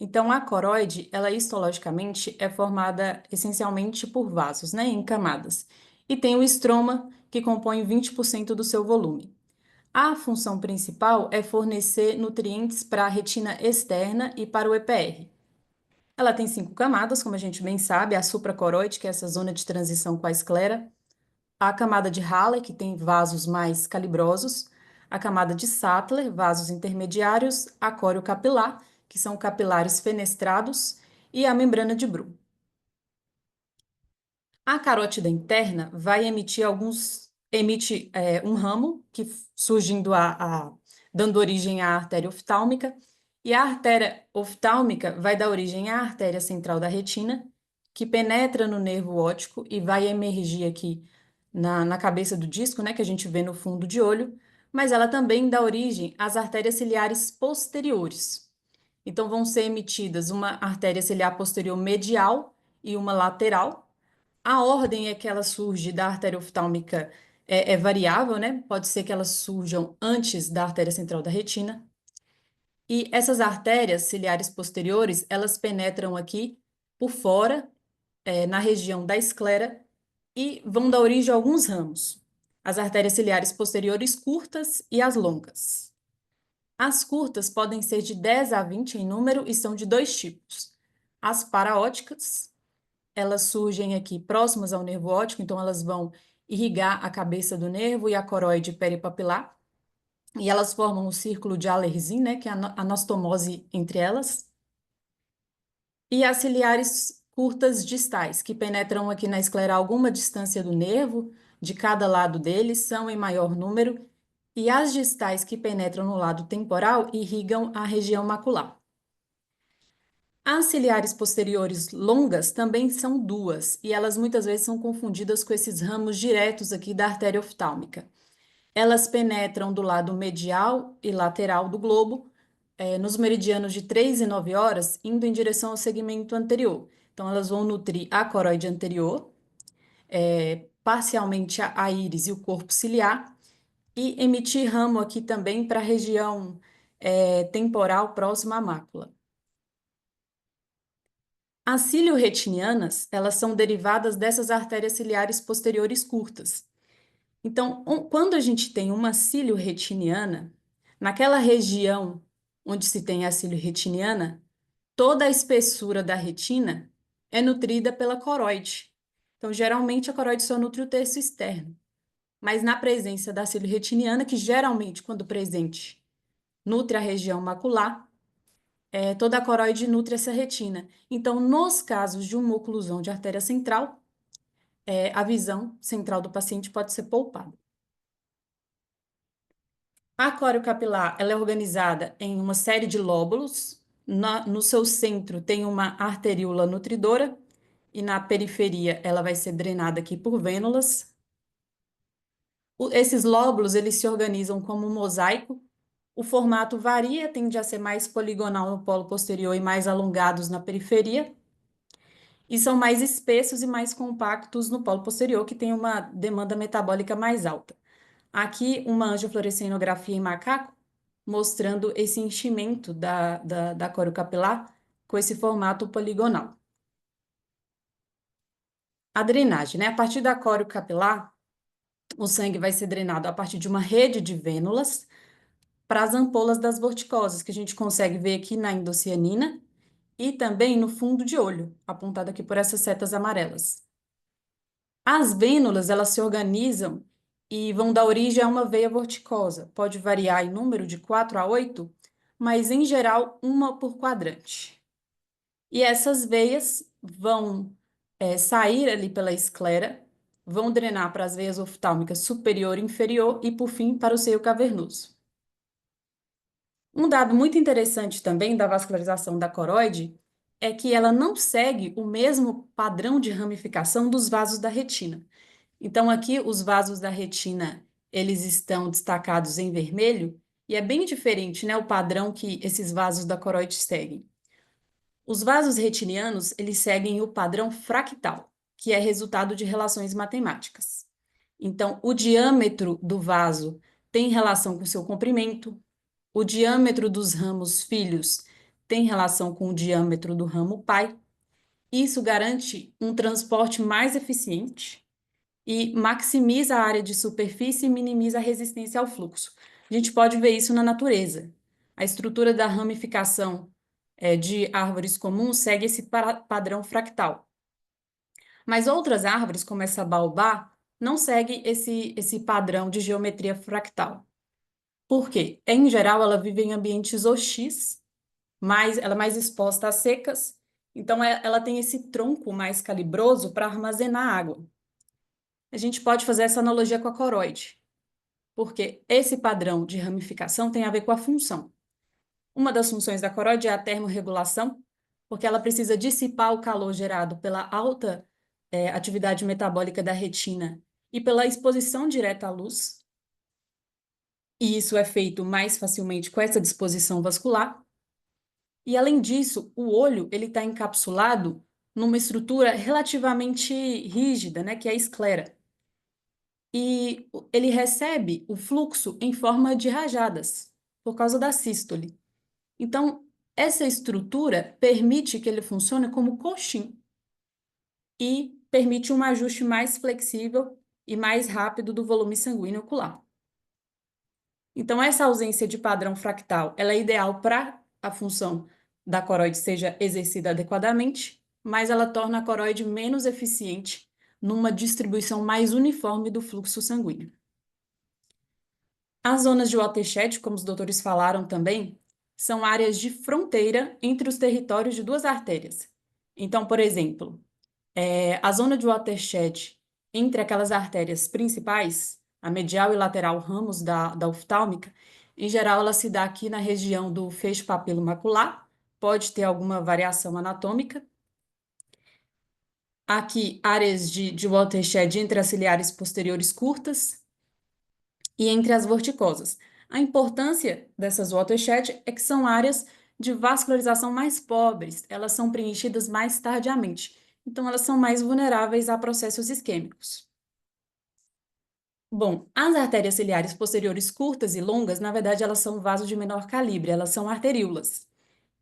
Então, a coroide, ela histologicamente é formada essencialmente por vasos, né, em camadas, e tem o estroma, que compõe 20% do seu volume. A função principal é fornecer nutrientes para a retina externa e para o EPR. Ela tem 5 camadas, como a gente bem sabe, a supracoroide, que é essa zona de transição com a esclera, a camada de Halley, que tem vasos mais calibrosos, a camada de Sattler, vasos intermediários, a córeo capilar, que são capilares fenestrados, e a membrana de Bruch. A carótida interna vai emite um ramo que surgindo dando origem à artéria oftálmica, e a artéria oftálmica vai dar origem à artéria central da retina, que penetra no nervo óptico e vai emergir aqui na cabeça do disco, né, que a gente vê no fundo de olho, mas ela também dá origem às artérias ciliares posteriores. Então, vão ser emitidas uma artéria ciliar posterior medial e uma lateral. A ordem é que ela surge da artéria oftálmica é variável, né? Pode ser que elas surjam antes da artéria central da retina. E essas artérias ciliares posteriores, elas penetram aqui por fora, na região da esclera, e vão dar origem a alguns ramos. As artérias ciliares posteriores curtas e as longas. As curtas podem ser de 10 a 20 em número e são de 2 tipos. As paraóticas, elas surgem aqui próximas ao nervo óptico, então elas vão irrigar a cabeça do nervo e a coroide peripapilar, e elas formam um círculo de Allersin, né, que é a anastomose entre elas. E as ciliares curtas distais, que penetram aqui na esclera a alguma distância do nervo, de cada lado deles, são em maior número, e as distais que penetram no lado temporal irrigam a região macular. As ciliares posteriores longas também são duas, e elas muitas vezes são confundidas com esses ramos diretos aqui da artéria oftálmica. Elas penetram do lado medial e lateral do globo, nos meridianos de 3 e 9 horas, indo em direção ao segmento anterior. Então, elas vão nutrir a coroide anterior, parcialmente a íris e o corpo ciliar, e emitir ramo aqui também para a região temporal próxima à mácula. As cilio-retinianas, elas são derivadas dessas artérias ciliares posteriores curtas. Então, quando a gente tem uma cilio-retiniana, naquela região onde se tem a cilio-retiniana, toda a espessura da retina é nutrida pela coroide. Então, geralmente, a coroide só nutre o terço externo. Mas na presença da cilio-retiniana, que geralmente, quando presente, nutre a região macular, toda a coroide nutre essa retina. Então, nos casos de uma oclusão de artéria central, a visão central do paciente pode ser poupada. A córeo capilar, ela é organizada em uma série de lóbulos. No seu centro tem uma arteríola nutridora e na periferia ela vai ser drenada aqui por vênulas. Esses lóbulos, eles se organizam como um mosaico. O formato varia, tende a ser mais poligonal no polo posterior e mais alongados na periferia. E são mais espessos e mais compactos no polo posterior, que tem uma demanda metabólica mais alta. Aqui, uma angiofluorescenografia em macaco, mostrando esse enchimento da córeo capilar com esse formato poligonal. A drenagem, né? A partir da córeo capilar, o sangue vai ser drenado a partir de uma rede de vênulas para as ampolas das vorticosas, que a gente consegue ver aqui na endocianina e também no fundo de olho, apontado aqui por essas setas amarelas. As vênulas, elas se organizam e vão dar origem a uma veia vorticosa. Pode variar em número de 4 a 8, mas em geral uma por quadrante. E essas veias vão sair ali pela esclera, vão drenar para as veias oftálmicas superior e inferior e, por fim, para o seio cavernoso. Um dado muito interessante também da vascularização da coroide é que ela não segue o mesmo padrão de ramificação dos vasos da retina. Então, aqui, os vasos da retina, eles estão destacados em vermelho, e é bem diferente, né, o padrão que esses vasos da coroide seguem. Os vasos retinianos, eles seguem o padrão fractal, que é resultado de relações matemáticas. Então, o diâmetro do vaso tem relação com o seu comprimento, o diâmetro dos ramos filhos tem relação com o diâmetro do ramo pai. Isso garante um transporte mais eficiente e maximiza a área de superfície e minimiza a resistência ao fluxo. A gente pode ver isso na natureza. A estrutura da ramificação de árvores comuns segue esse padrão fractal. Mas outras árvores, como essa baobá, não segue esse padrão de geometria fractal. Por quê? Em geral, ela vive em ambientes hostis, ela é mais exposta a secas, então ela tem esse tronco mais calibroso para armazenar água. A gente pode fazer essa analogia com a coroide, porque esse padrão de ramificação tem a ver com a função. Uma das funções da coroide é a termorregulação, porque ela precisa dissipar o calor gerado pela alta atividade metabólica da retina e pela exposição direta à luz. E isso é feito mais facilmente com essa disposição vascular. E, além disso, o olho está encapsulado numa estrutura relativamente rígida, né, que é a esclera. E ele recebe o fluxo em forma de rajadas, por causa da sístole. Então, essa estrutura permite que ele funcione como coxim e permite um ajuste mais flexível e mais rápido do volume sanguíneo ocular. Então, essa ausência de padrão fractal, ela é ideal para a função da coroide seja exercida adequadamente, mas ela torna a coroide menos eficiente numa distribuição mais uniforme do fluxo sanguíneo. As zonas de watershed, como os doutores falaram também, são áreas de fronteira entre os territórios de duas artérias. Então, por exemplo, a zona de watershed entre aquelas artérias principais a medial e lateral ramos da oftálmica, em geral ela se dá aqui na região do feixe papilomacular, pode ter alguma variação anatômica. Aqui, áreas de watershed entre as ciliares posteriores curtas e entre as vorticosas. A importância dessas watershed é que são áreas de vascularização mais pobres, elas são preenchidas mais tardiamente, então elas são mais vulneráveis a processos isquêmicos. Bom, as artérias ciliares posteriores curtas e longas, na verdade, elas são vasos de menor calibre, elas são arteríolas.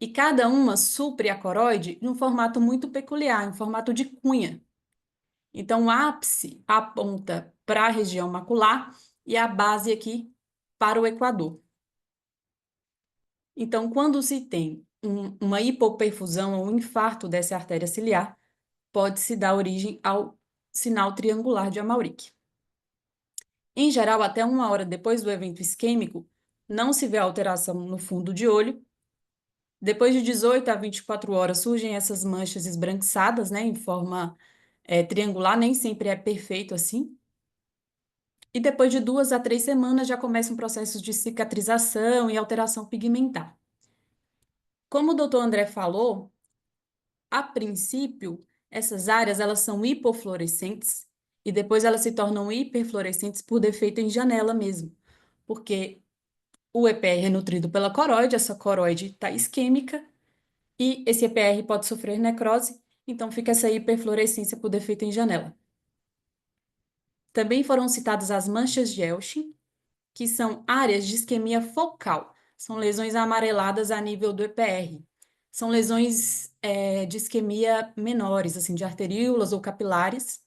E cada uma supre a coroide em um formato muito peculiar, em formato de cunha. Então, o ápice aponta para a região macular e a base aqui para o equador. Então, quando se tem uma hipoperfusão ou um infarto dessa artéria ciliar, pode-se dar origem ao sinal triangular de Amauric. Em geral, até 1 hora depois do evento isquêmico, não se vê alteração no fundo de olho. Depois de 18 a 24 horas surgem essas manchas esbranquiçadas, né, em forma triangular, nem sempre é perfeito assim. E depois de 2 a 3 semanas já começam processos de cicatrização e alteração pigmentar. Como o doutor André falou, a princípio, essas áreas elas são hipofluorescentes e depois elas se tornam hiperfluorescentes por defeito em janela mesmo, porque o EPR é nutrido pela coroide, essa coroide está isquêmica e esse EPR pode sofrer necrose, então fica essa hiperfluorescência por defeito em janela. Também foram citadas as manchas de Elschin, que são áreas de isquemia focal, são lesões amareladas a nível do EPR. São lesões de isquemia menores, assim, de arteríolas ou capilares,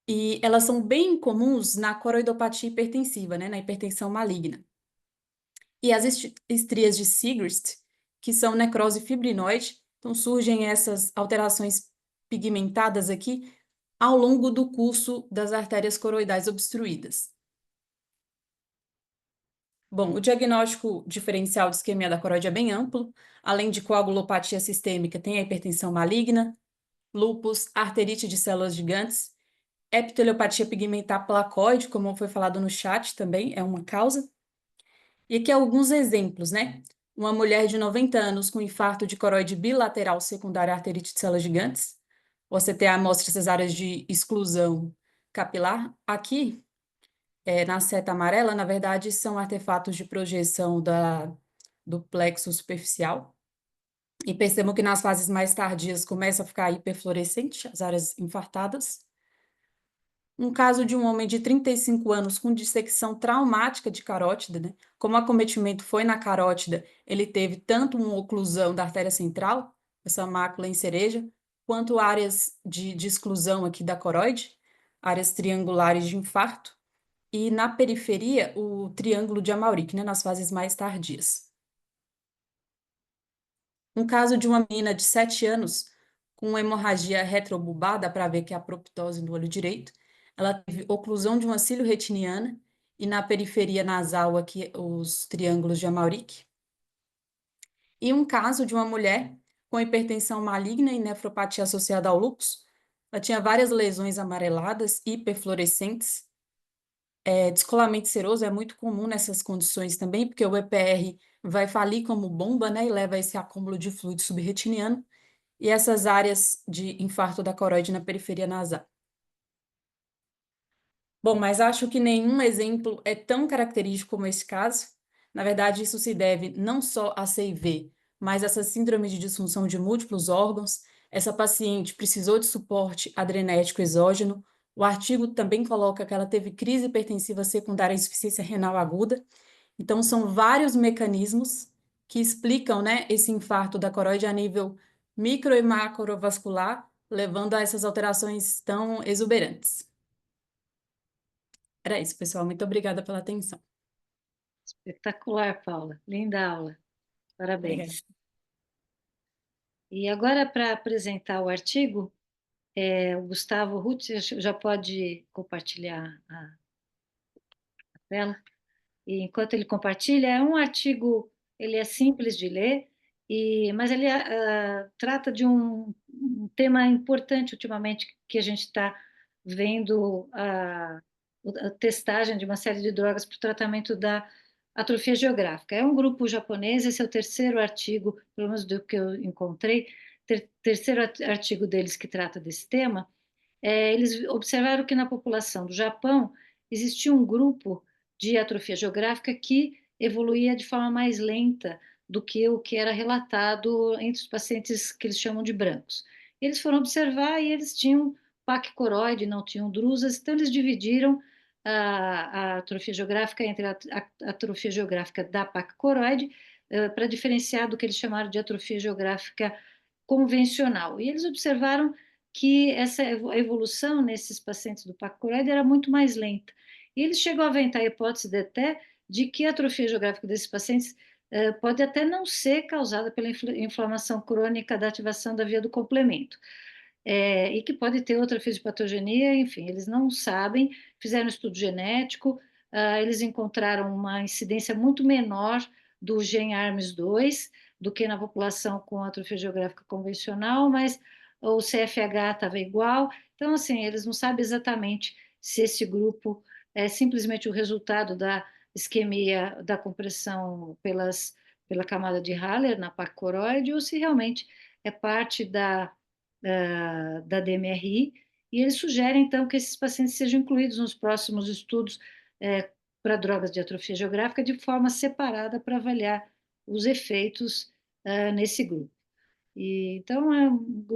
e elas são bem comuns na coroidopatia hipertensiva, né, na hipertensão maligna. E as estrias de Sigrist, que são necrose fibrinoide, então surgem essas alterações pigmentadas aqui ao longo do curso das artérias coroidais obstruídas. Bom, o diagnóstico diferencial de isquemia da coroide é bem amplo. Além de coagulopatia sistêmica, tem a hipertensão maligna, lúpus, arterite de células gigantes, epiteliopatia pigmentar placoide, como foi falado no chat também, é uma causa. E aqui alguns exemplos, né? Uma mulher de 90 anos com infarto de coroide bilateral secundária à arterite de células gigantes. Você tem a amostra cesáreas de exclusão capilar. Aqui, na seta amarela, na verdade, são artefatos de projeção do plexo superficial. E percebam que nas fases mais tardias começa a ficar hiperfluorescente, as áreas infartadas. Um caso de um homem de 35 anos com dissecção traumática de carótida, né? Como o acometimento foi na carótida, ele teve tanto uma oclusão da artéria central, essa mácula em cereja, quanto áreas de exclusão aqui da coroide, áreas triangulares de infarto, e na periferia o triângulo de Amauric, né? Nas fases mais tardias. Um caso de uma menina de 7 anos com hemorragia retrobulbada, para ver que é a proptose no olho direito. Ela teve oclusão de uma cílio retiniana e na periferia nasal aqui os triângulos de Amauric. E um caso de uma mulher com hipertensão maligna e nefropatia associada ao lúpus. Ela tinha várias lesões amareladas, hiperfluorescentes. Descolamento seroso é muito comum nessas condições também, porque o EPR vai falir como bomba, né, e leva a esse acúmulo de fluido subretiniano. E essas áreas de infarto da coroide na periferia nasal. Bom, mas acho que nenhum exemplo é tão característico como esse caso. Na verdade, isso se deve não só a CIV, mas essa síndrome de disfunção de múltiplos órgãos. Essa paciente precisou de suporte adrenético exógeno. O artigo também coloca que ela teve crise hipertensiva secundária à insuficiência renal aguda. Então, são vários mecanismos que explicam, né, esse infarto da coroide a nível micro e macrovascular, levando a essas alterações tão exuberantes. Era isso, pessoal. Muito obrigada pela atenção. Espetacular, Paula. Linda aula. Parabéns. Obrigada. E agora, para apresentar o artigo, o Gustavo Ruth já pode compartilhar a tela. E enquanto ele compartilha, é um artigo, ele é simples de ler, mas ele trata de um tema importante ultimamente que a gente está vendo a testagem de uma série de drogas para o tratamento da atrofia geográfica. É um grupo japonês, esse é o terceiro artigo, pelo menos do que eu encontrei, terceiro artigo deles que trata desse tema. Eles observaram que na população do Japão existia um grupo de atrofia geográfica que evoluía de forma mais lenta do que o que era relatado entre os pacientes que eles chamam de brancos. Eles foram observar e eles tinham plaque coroide, não tinham drusas, então eles dividiram a atrofia geográfica entre a atrofia geográfica da plaque coroide para diferenciar do que eles chamaram de atrofia geográfica convencional. E eles observaram que essa evolução nesses pacientes do plaque coroide era muito mais lenta. E eles chegam a aventar a hipótese até de que a atrofia geográfica desses pacientes pode até não ser causada pela inflamação crônica da ativação da via do complemento. E que pode ter outra fisiopatogenia, enfim, eles não sabem, fizeram um estudo genético, eles encontraram uma incidência muito menor do gene ARMS2 do que na população com atrofia geográfica convencional, mas o CFH estava igual, então, assim, eles não sabem exatamente se esse grupo é simplesmente o resultado da isquemia da compressão pela camada de Haller na placa coroide ou se realmente é parte da DMRI, e eles sugerem, então, que esses pacientes sejam incluídos nos próximos estudos para drogas de atrofia geográfica de forma separada para avaliar os efeitos nesse grupo. Então,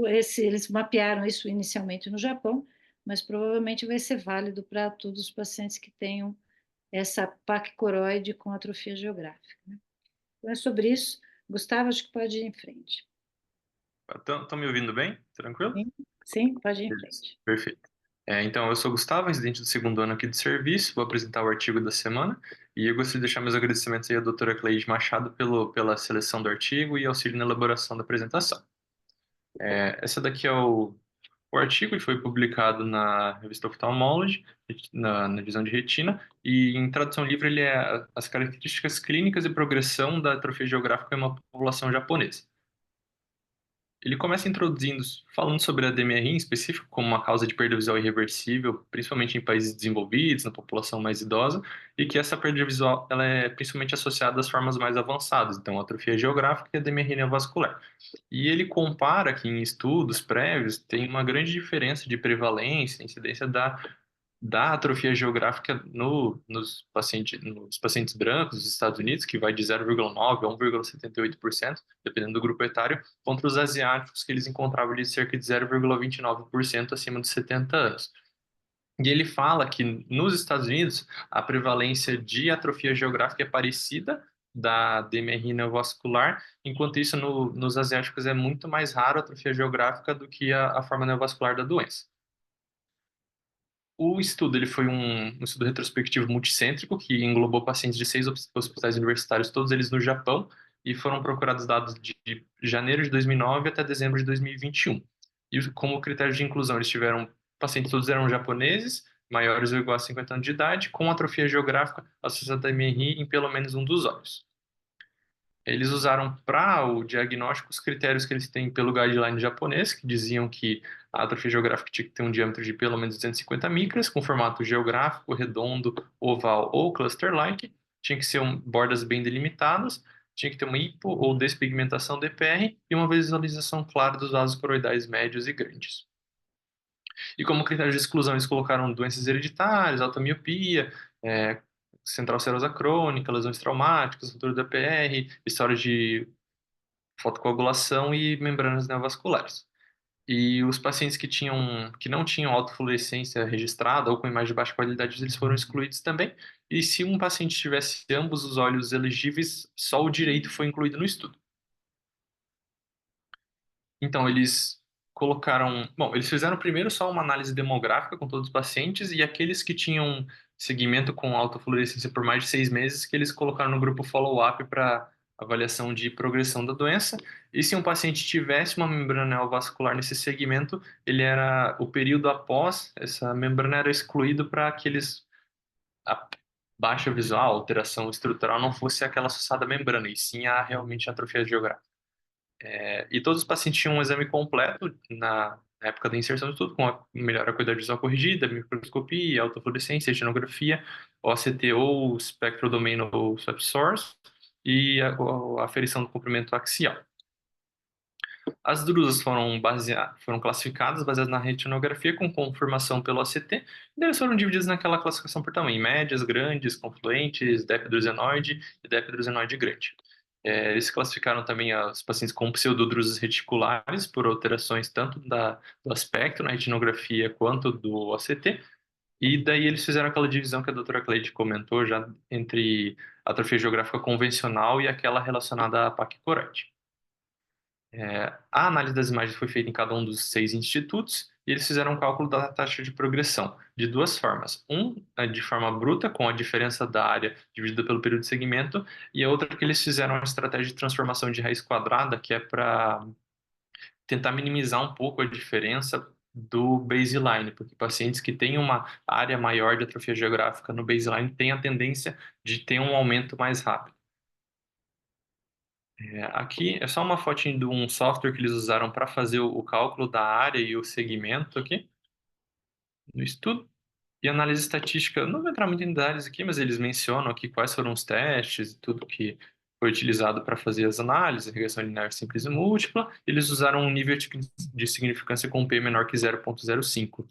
eles mapearam isso inicialmente no Japão, mas provavelmente vai ser válido para todos os pacientes que tenham essa plaque coroide com atrofia geográfica. Então, é sobre isso. Gustavo, acho que pode ir em frente. Estão me ouvindo bem? Tranquilo? Sim, pode ir em Beleza, frente. perfeito. Então, eu sou Gustavo, residente do segundo ano aqui de serviço, vou apresentar o artigo da semana e eu gostaria de deixar meus agradecimentos aí à doutora Cleide Machado pela seleção do artigo e auxílio na elaboração da apresentação. Essa daqui é o artigo e foi publicado na revista Ophthalmology, na divisão de retina, e em tradução livre ele é as características clínicas e progressão da atrofia geográfica em uma população japonesa. Ele começa introduzindo, falando sobre a DMRI em específico, como uma causa de perda visual irreversível, principalmente em países desenvolvidos, na população mais idosa, e que essa perda visual ela é principalmente associada às formas mais avançadas, então a atrofia geográfica e a DMRI neovascular. E ele compara que em estudos prévios tem uma grande diferença de prevalência, incidência da atrofia geográfica nos pacientes brancos dos Estados Unidos, que vai de 0,9% a 1,78%, dependendo do grupo etário, contra os asiáticos, que eles encontravam de cerca de 0,29% acima de 70 anos. E ele fala que nos Estados Unidos a prevalência de atrofia geográfica é parecida da DMRI neovascular, enquanto isso nos asiáticos é muito mais raro a atrofia geográfica do que a forma neovascular da doença. O estudo ele foi um estudo retrospectivo multicêntrico que englobou pacientes de 6 hospitais universitários, todos eles no Japão, e foram procurados dados de janeiro de 2009 até dezembro de 2021. E como critério de inclusão, eles tiveram pacientes todos eram japoneses, maiores ou igual a 50 anos de idade, com atrofia geográfica associada a MRI em pelo menos um dos olhos. Eles usaram para o diagnóstico os critérios que eles têm pelo guideline japonês, que diziam que a atrofia geográfica tinha que ter um diâmetro de pelo menos 250 micras, com formato geográfico, redondo, oval ou cluster-like, tinha que ser bordas bem delimitadas, tinha que ter uma hipo ou despigmentação DPR e uma visualização clara dos vasos coroidais médios e grandes. E como critério de exclusão, eles colocaram doenças hereditárias, alta miopia, central serosa crônica, lesões traumáticas, ruptura da PR, história de fotocoagulação e membranas neovasculares. E os pacientes que não tinham autofluorescência registrada ou com imagem de baixa qualidade, eles foram excluídos também. E se um paciente tivesse ambos os olhos elegíveis, só o direito foi incluído no estudo. Então, eles eles fizeram primeiro só uma análise demográfica com todos os pacientes e aqueles que tinham seguimento com autofluorescência por mais de 6 meses, que eles colocaram no grupo follow-up para avaliação de progressão da doença. E se um paciente tivesse uma membrana neovascular nesse segmento, o período após essa membrana era excluído para aqueles a baixa visual, alteração estrutural não fosse aquela associada à membrana, e sim realmente a atrofia geográfica. E todos os pacientes tinham um exame completo na época da inserção de tudo, com a melhor acuidade visual corrigida, microscopia, autofluorescência, retinografia, OCT ou Spectral Domain ou Swap Source, e a aferição do comprimento axial. As drusas foram classificadas baseadas na retinografia com confirmação pelo OCT, e elas foram divididas naquela classificação por tamanho, médias, grandes, confluentes, depidrusenoide e depidrusenoide grande. Eles classificaram também os pacientes com pseudodrusas reticulares por alterações tanto do aspecto na retinografia quanto do OCT, e daí eles fizeram aquela divisão que a doutora Cleide comentou já entre atrofia geográfica convencional e aquela relacionada à paquicoroide. A análise das imagens foi feita em cada um dos 6 institutos e eles fizeram um cálculo da taxa de progressão de 2 formas. De forma bruta, com a diferença da área dividida pelo período de segmento, e a outra que eles fizeram uma estratégia de transformação de raiz quadrada, que é para tentar minimizar um pouco a diferença do baseline, porque pacientes que têm uma área maior de atrofia geográfica no baseline têm a tendência de ter um aumento mais rápido. Aqui é só uma fotinho de um software que eles usaram para fazer o cálculo da área e o segmento aqui no estudo. E análise estatística, eu não vou entrar muito em detalhes aqui, mas eles mencionam aqui quais foram os testes e tudo que foi utilizado para fazer as análises, regressão linear simples e múltipla. Eles usaram um nível de significância com P menor que 0,05.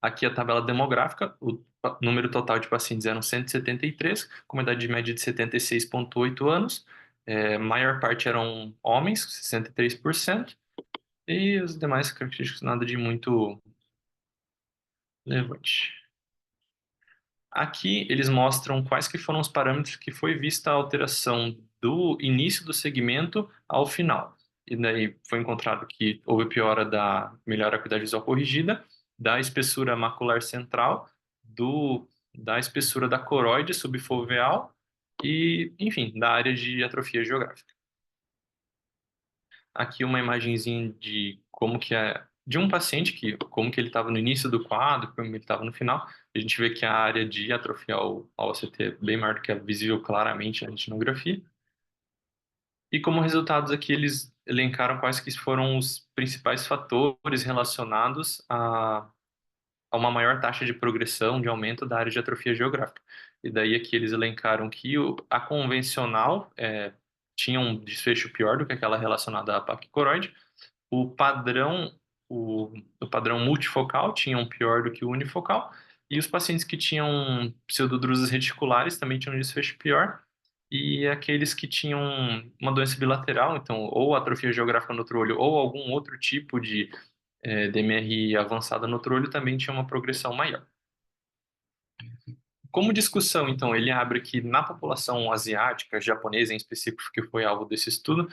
Aqui a tabela demográfica, o número total de pacientes eram 173, com uma idade média de 76,8 anos. Maior parte eram homens, 63%, e as demais características nada de muito relevante. Aqui eles mostram quais que foram os parâmetros que foi vista a alteração do início do segmento ao final. E daí foi encontrado que houve piora da melhor acuidade visual corrigida, da espessura macular central, da espessura da coroide subfoveal e, enfim, da área de atrofia geográfica. Aqui uma imagenzinha de como que de um paciente, como que ele estava no início do quadro, como ele estava no final. A gente vê que a área de atrofia ao OCT é bem maior do que é visível claramente na retinografia. E como resultados aqui eles elencaram quais que foram os principais fatores relacionados a uma maior taxa de progressão, de aumento da área de atrofia geográfica. E daí aqui eles elencaram que a convencional tinha um desfecho pior do que aquela relacionada à paquicoroide. O padrão multifocal tinha um pior do que o unifocal. E os pacientes que tinham pseudodrusas reticulares também tinham um desfecho pior. E aqueles que tinham uma doença bilateral, então, ou atrofia geográfica no outro olho, ou algum outro tipo de DMRI avançada no outro olho, também tinha uma progressão maior. Como discussão, então, ele abre que na população asiática, japonesa em específico, que foi alvo desse estudo,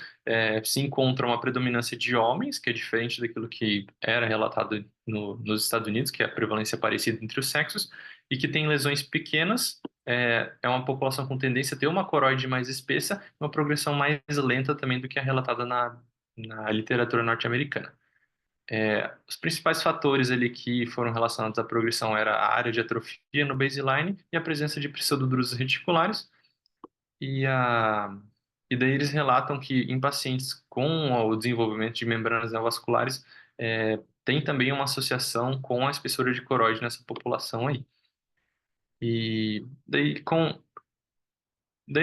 se encontra uma predominância de homens, que é diferente daquilo que era relatado nos Estados Unidos, que é a prevalência parecida entre os sexos, e que tem lesões pequenas, é uma população com tendência a ter uma coroide mais espessa, uma progressão mais lenta também do que é relatada na literatura norte-americana. Os principais fatores ali que foram relacionados à progressão era a área de atrofia no baseline e a presença de pseudodrusas reticulares. E daí eles relatam que em pacientes com o desenvolvimento de membranas neovasculares tem também uma associação com a espessura de coroide nessa população aí. E daí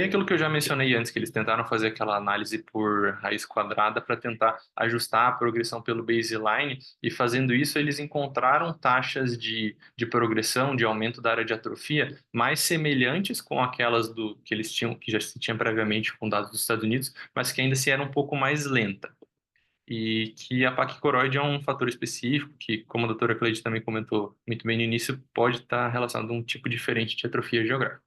aquilo que eu já mencionei antes, que eles tentaram fazer aquela análise por raiz quadrada para tentar ajustar a progressão pelo baseline, e fazendo isso eles encontraram taxas de progressão, de aumento da área de atrofia, mais semelhantes com aquelas que eles tinham, que já se tinha previamente com dados dos Estados Unidos, mas que ainda se era um pouco mais lenta. E que a paquicoroide é um fator específico que, como a doutora Cleide também comentou muito bem no início, pode estar relacionado a um tipo diferente de atrofia geográfica.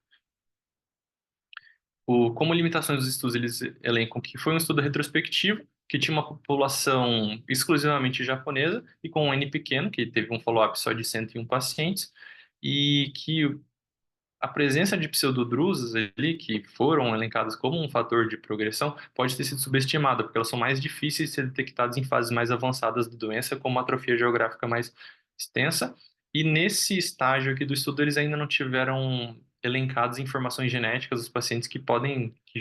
Como limitações dos estudos, eles elencam que foi um estudo retrospectivo, que tinha uma população exclusivamente japonesa e com um N pequeno, que teve um follow-up só de 101 pacientes, e que a presença de pseudodrusas ali, que foram elencadas como um fator de progressão, pode ter sido subestimada, porque elas são mais difíceis de ser detectadas em fases mais avançadas da doença, como a atrofia geográfica mais extensa. E nesse estágio aqui do estudo, eles ainda não tiveram elencadas informações genéticas dos pacientes que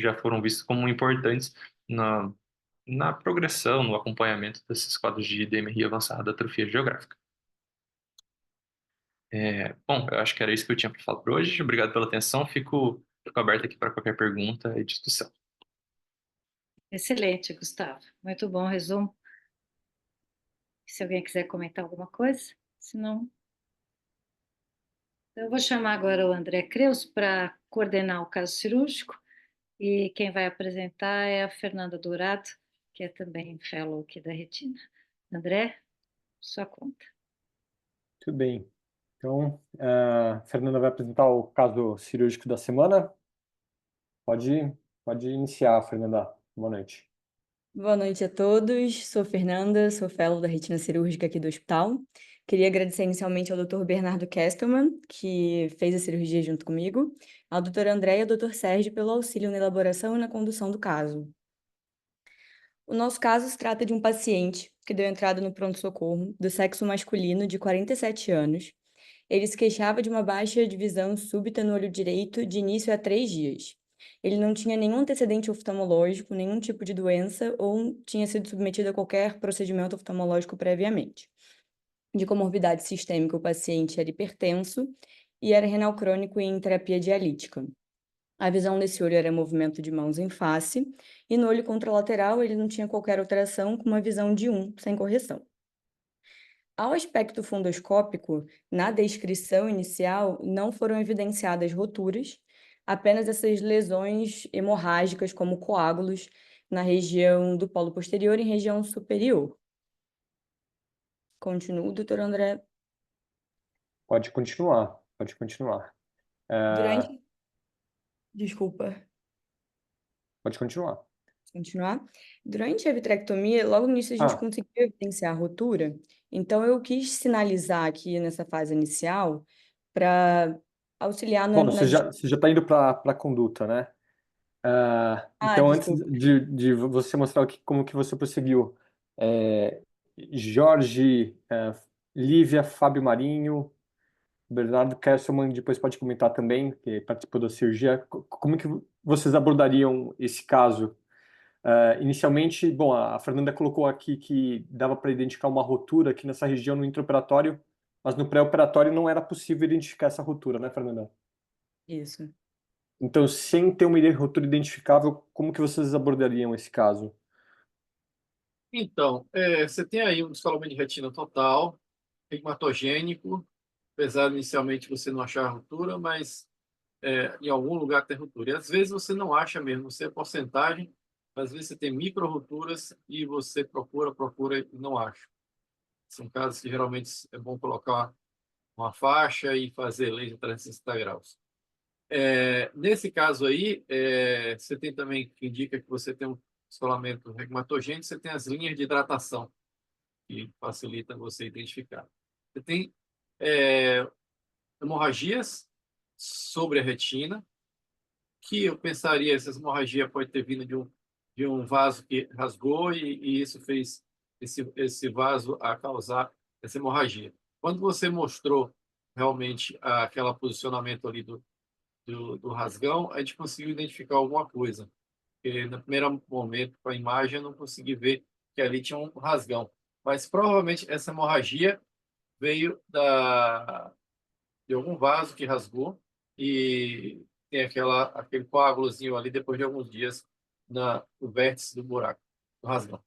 já foram vistos como importantes na progressão, no acompanhamento desses quadros de DMRI avançada, atrofia geográfica. Bom, eu acho que era isso que eu tinha para falar por hoje. Obrigado pela atenção. Fico aberto aqui para qualquer pergunta e discussão. Excelente, Gustavo. Muito bom o resumo. Se alguém quiser comentar alguma coisa, se não, eu vou chamar agora o André Creus para coordenar o caso cirúrgico e quem vai apresentar é a Fernanda Dourado, que é também fellow aqui da Retina. André, sua conta. Tudo bem. Então, a Fernanda vai apresentar o caso cirúrgico da semana. Pode iniciar, Fernanda. Boa noite. Boa noite a todos. Sou Fernanda, sou fellow da retina cirúrgica aqui do hospital. Queria agradecer inicialmente ao Dr. Bernardo Kestelman, que fez a cirurgia junto comigo, ao Dr. André e ao Dr. Sérgio pelo auxílio na elaboração e na condução do caso. O nosso caso se trata de um paciente que deu entrada no pronto-socorro do sexo masculino de 47 anos. Ele se queixava de uma baixa de visão súbita no olho direito de início a 3 dias. Ele não tinha nenhum antecedente oftalmológico, nenhum tipo de doença ou tinha sido submetido a qualquer procedimento oftalmológico previamente. De comorbidade sistêmica, o paciente era hipertenso e era renal crônico em terapia dialítica. A visão desse olho era movimento de mãos em face, e no olho contralateral ele não tinha qualquer alteração, com uma visão de 1, sem correção. Ao aspecto fundoscópico, na descrição inicial, não foram evidenciadas roturas, apenas essas lesões hemorrágicas, como coágulos, na região do polo posterior e em região superior. Continuo, doutor André. Pode continuar. Durante... Desculpa. Pode continuar. Continuar. Durante a vitrectomia, logo no início a gente conseguiu evidenciar a rotura, então eu quis sinalizar aqui nessa fase inicial para auxiliar Bom, você já está indo para a conduta, né? Então, antes desculpa. de você mostrar aqui como que você prosseguiu, Jorge, Lívia, Fábio Marinho, Bernardo Kesselman, depois pode comentar também, que participou da cirurgia. Como que vocês abordariam esse caso? Inicialmente, bom, a Fernanda colocou aqui que dava para identificar uma rotura aqui nessa região no intraoperatório, mas no pré-operatório não era possível identificar essa rotura, né, Fernanda? Isso. Então, sem ter uma rotura identificável, como que vocês abordariam esse caso? Então, você tem aí um descolamento de retina total, pigmatogênico, apesar de inicialmente você não achar a ruptura, mas em algum lugar tem ruptura. E às vezes você não acha mesmo, você é porcentagem, às vezes você tem micro-rupturas e você procura e não acha. São casos que geralmente é bom colocar uma faixa e fazer laser 360 graus. Nesse caso aí, você tem também que indica que você tem um descolamento reumatogênico, você tem as linhas de hidratação, que facilitam você identificar. Você tem hemorragias sobre a retina, que eu pensaria essa hemorragia pode ter vindo de um vaso que rasgou e isso fez esse vaso a causar essa hemorragia. Quando você mostrou realmente aquele posicionamento ali do rasgão, a gente conseguiu identificar alguma coisa. Porque no primeiro momento, com a imagem, eu não consegui ver que ali tinha um rasgão. Mas provavelmente essa hemorragia veio de algum vaso que rasgou e tem aquele coágulozinho ali depois de alguns dias no vértice do buraco, do rasgão.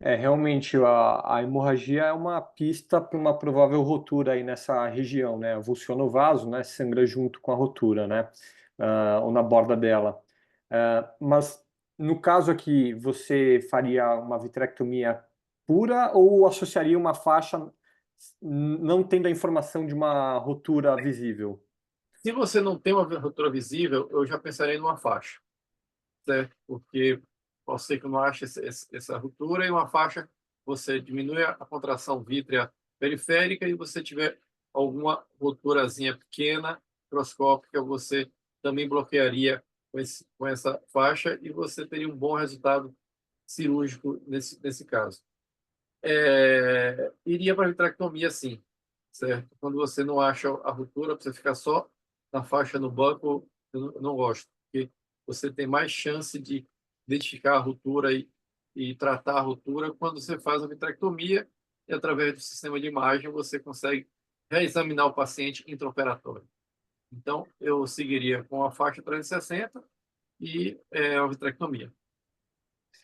Realmente, a hemorragia é uma pista para uma provável rotura aí nessa região, né? Avulsiona o vaso, né? Sangra junto com a rotura, né? Ou na borda dela. Mas, no caso aqui, você faria uma vitrectomia pura ou associaria uma faixa não tendo a informação de uma rotura visível? Se você não tem uma rotura visível, eu já pensaria numa faixa, certo? Porque pode ser que eu não ache essa ruptura e uma faixa você diminui a contração vítrea periférica e você tiver alguma roturazinha pequena, microscópica, você também bloquearia com essa faixa e você teria um bom resultado cirúrgico nesse caso. Iria para a vitrectomia, sim, certo? Quando você não acha a ruptura, você ficar só na faixa no banco, eu não gosto, porque você tem mais chance de identificar a ruptura e tratar a ruptura quando você faz a vitrectomia e, através do sistema de imagem, você consegue reexaminar o paciente intraoperatório. Então, eu seguiria com a faixa 360 e a vitrectomia.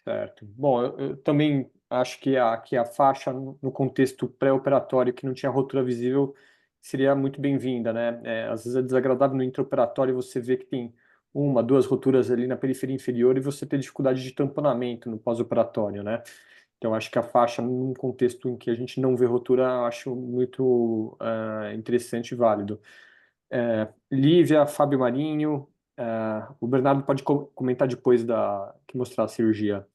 Certo. Bom, eu também acho que a faixa no contexto pré-operatório que não tinha rotura visível seria muito bem-vinda, né? Às vezes é desagradável no intraoperatório você ver que tem uma, duas roturas ali na periferia inferior e você ter dificuldade de tamponamento no pós-operatório, né? Então, acho que a faixa, num contexto em que a gente não vê rotura, eu acho muito interessante e válido. Lívia, Fábio Marinho, o Bernardo pode comentar depois que mostrar a cirurgia.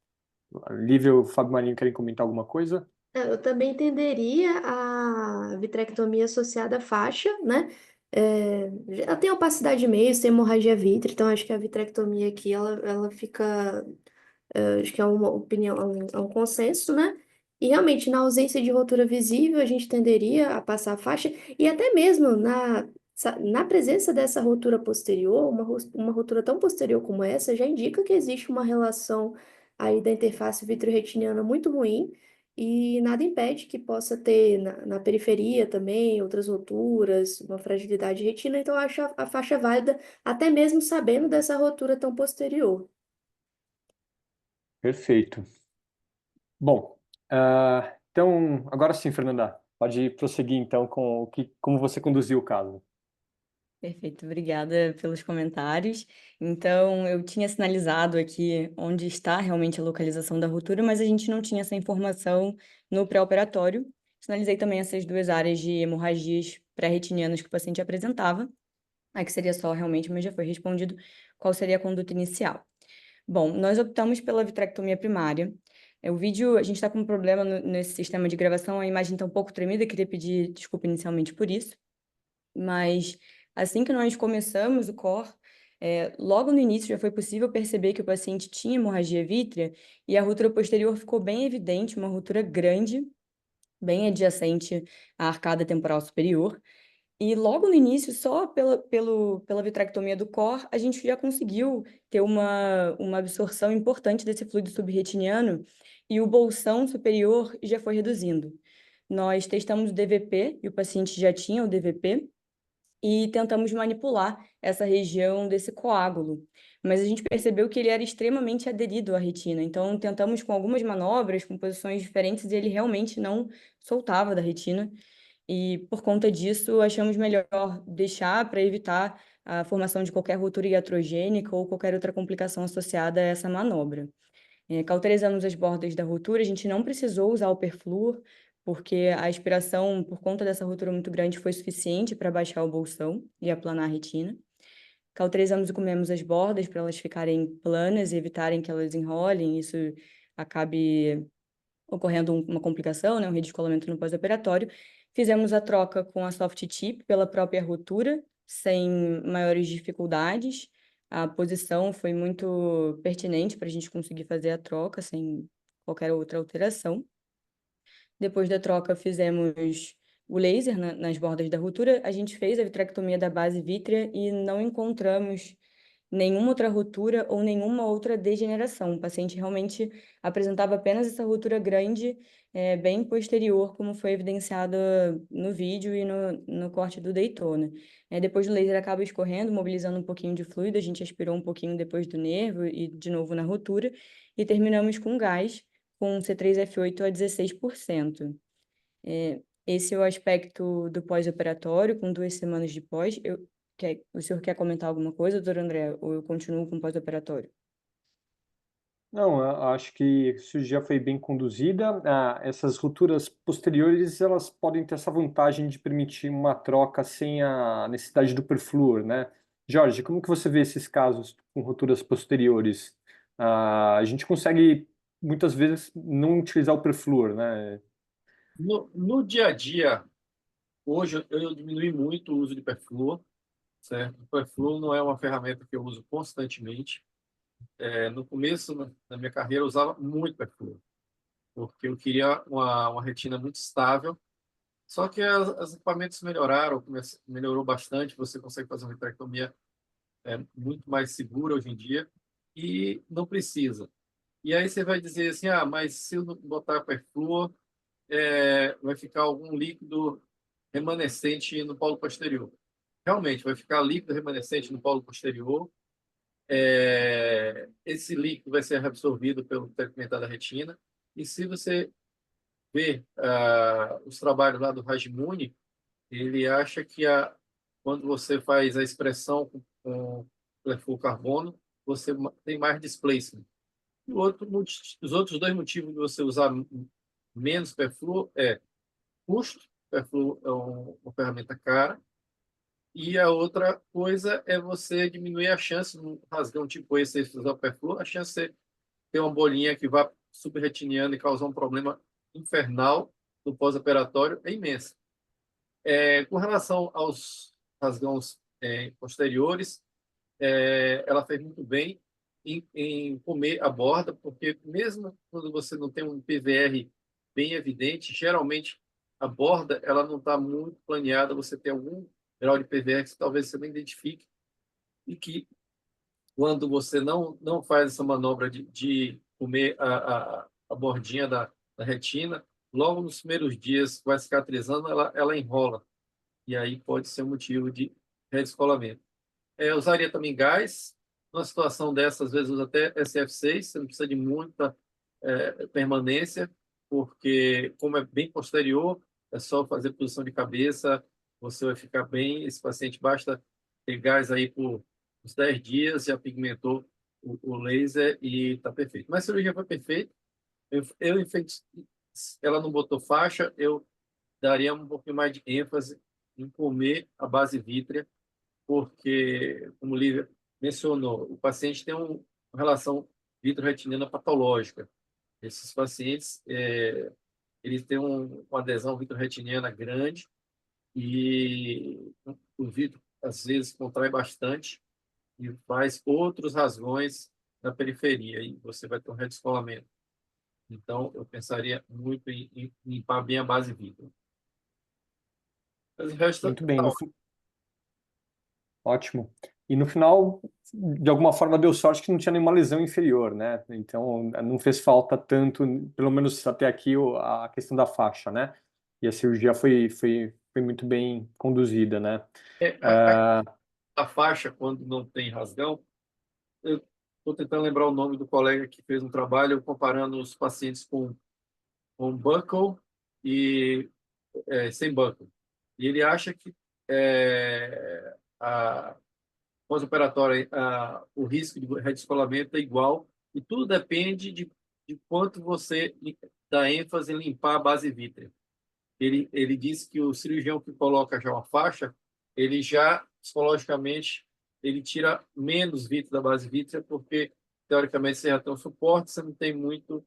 Lívia e o Fábio Marinho querem comentar alguma coisa? Eu também entenderia a vitrectomia associada à faixa, né? Ela tem opacidade de meios, tem hemorragia vítrea, então acho que a vitrectomia aqui, ela fica, acho que é uma opinião, é um consenso, né? E realmente, na ausência de rotura visível, a gente tenderia a passar a faixa, e até mesmo na presença dessa rotura posterior, uma rotura tão posterior como essa, já indica que existe uma relação aí da interface vitreoretiniana muito ruim, e nada impede que possa ter na periferia também outras roturas, uma fragilidade de retina, então eu acho a faixa válida, até mesmo sabendo dessa rotura tão posterior. Perfeito. Bom, então, agora sim, Fernanda, pode prosseguir então com como você conduziu o caso. Perfeito, obrigada pelos comentários. Então, eu tinha sinalizado aqui onde está realmente a localização da ruptura, mas a gente não tinha essa informação no pré-operatório. Sinalizei também essas duas áreas de hemorragias pré-retinianas que o paciente apresentava. Aqui seria só realmente, mas já foi respondido qual seria a conduta inicial. Bom, nós optamos pela vitrectomia primária. O vídeo, a gente está com um problema nesse sistema de gravação, a imagem está um pouco tremida, queria pedir desculpa inicialmente por isso. Mas assim que nós começamos o COR, logo no início já foi possível perceber que o paciente tinha hemorragia vítrea e a ruptura posterior ficou bem evidente, uma ruptura grande, bem adjacente à arcada temporal superior. E logo no início, só pela vitrectomia do COR, a gente já conseguiu ter uma absorção importante desse fluido subretiniano e o bolsão superior já foi reduzindo. Nós testamos o DVP e o paciente já tinha o DVP, e tentamos manipular essa região desse coágulo. Mas a gente percebeu que ele era extremamente aderido à retina, então tentamos com algumas manobras, com posições diferentes, e ele realmente não soltava da retina. E por conta disso, achamos melhor deixar para evitar a formação de qualquer ruptura iatrogênica ou qualquer outra complicação associada a essa manobra. Cauterizamos as bordas da ruptura, a gente não precisou usar o perfluor, porque a aspiração, por conta dessa ruptura muito grande, foi suficiente para baixar o bolsão e aplanar a retina. Cauterizamos e comemos as bordas para elas ficarem planas e evitarem que elas enrolem, isso acabe ocorrendo uma complicação, né, um redescolamento no pós-operatório. Fizemos a troca com a soft tip pela própria ruptura, sem maiores dificuldades. A posição foi muito pertinente para a gente conseguir fazer a troca sem qualquer outra alteração. Depois da troca, fizemos o laser nas bordas da ruptura. A gente fez a vitrectomia da base vítrea e não encontramos nenhuma outra ruptura ou nenhuma outra degeneração. O paciente realmente apresentava apenas essa ruptura grande, bem posterior, como foi evidenciado no vídeo e no corte do Daytona. Depois do laser acaba escorrendo, mobilizando um pouquinho de fluido, a gente aspirou um pouquinho depois do nervo e de novo na ruptura, e terminamos com gás, com C3F8 a 16%. Esse é o aspecto do pós-operatório, com 2 semanas de pós. O senhor quer comentar alguma coisa, doutor André, ou eu continuo com o pós-operatório? Não, eu acho que a cirurgia foi bem conduzida. Essas rupturas posteriores, elas podem ter essa vantagem de permitir uma troca sem a necessidade do perfluor, né? Jorge, como que você vê esses casos com rupturas posteriores? A gente consegue, muitas vezes, não utilizar o perfluor, né? No dia a dia, hoje eu diminui muito o uso de perfluor, certo? O perfluor não é uma ferramenta que eu uso constantemente. No começo da minha carreira, eu usava muito perfluor, porque eu queria uma retina muito estável. Só que os equipamentos melhoraram, melhorou bastante. Você consegue fazer uma vitrectomia muito mais segura hoje em dia e não precisa. E aí você vai dizer assim, mas se eu não botar perfluor, vai ficar algum líquido remanescente no polo posterior. Realmente, vai ficar líquido remanescente no polo posterior. Esse líquido vai ser absorvido pelo pigmentado da retina. E se você ver os trabalhos lá do Rajmuni, ele acha que quando você faz a expressão com carbono, você tem mais displacement. Os outros dois motivos de você usar menos perfluor custo. Perfluor é uma ferramenta cara. E a outra coisa é você diminuir a chance, num rasgão tipo esse, se usar o perfluor, a chance de você ter uma bolinha que vá subretiniana e causar um problema infernal no pós-operatório é imensa. Com relação aos rasgões posteriores, ela fez muito bem em comer a borda, porque mesmo quando você não tem um PVR bem evidente, geralmente a borda ela não está muito planeada, você tem algum grau de PVR que talvez você não identifique, e que quando você não faz essa manobra de comer a bordinha da retina, logo nos primeiros dias vai cicatrizando, ela enrola, e aí pode ser um motivo de redescolamento. Usaria também gás. Numa situação dessa, às vezes usa até SF6, você não precisa de muita permanência, porque como é bem posterior, é só fazer posição de cabeça, você vai ficar bem. Esse paciente basta ter gás aí por uns 10 dias, já pigmentou o laser e está perfeito. Mas a cirurgia foi perfeita. Ela não botou faixa, eu daria um pouquinho mais de ênfase em comer a base vítrea, porque, como o Lívia mencionou, o paciente tem uma relação vitreoretiniana patológica. Esses pacientes, eles têm uma adesão vitreoretiniana grande e o vitro, às vezes, contrai bastante e faz outros rasgões na periferia, e você vai ter um redescolamento. Então, eu pensaria muito em limpar bem a base vítreo. Mas o resto Muito bem, tá ótimo. ótimo. E no final, de alguma forma, deu sorte que não tinha nenhuma lesão inferior, né? Então, não fez falta tanto, pelo menos até aqui, a questão da faixa, né? E a cirurgia foi muito bem conduzida, né? A faixa, quando não tem rasgão, eu estou tentando lembrar o nome do colega que fez um trabalho comparando os pacientes com buckle e sem buckle. E ele acha que a pós-operatória, o risco de redescolamento é igual, e tudo depende de quanto você dá ênfase em limpar a base vítrea. Ele diz que o cirurgião que coloca já uma faixa, ele já, psicologicamente, ele tira menos vítreo da base vítrea, porque, teoricamente, você já tem um suporte, você não tem muito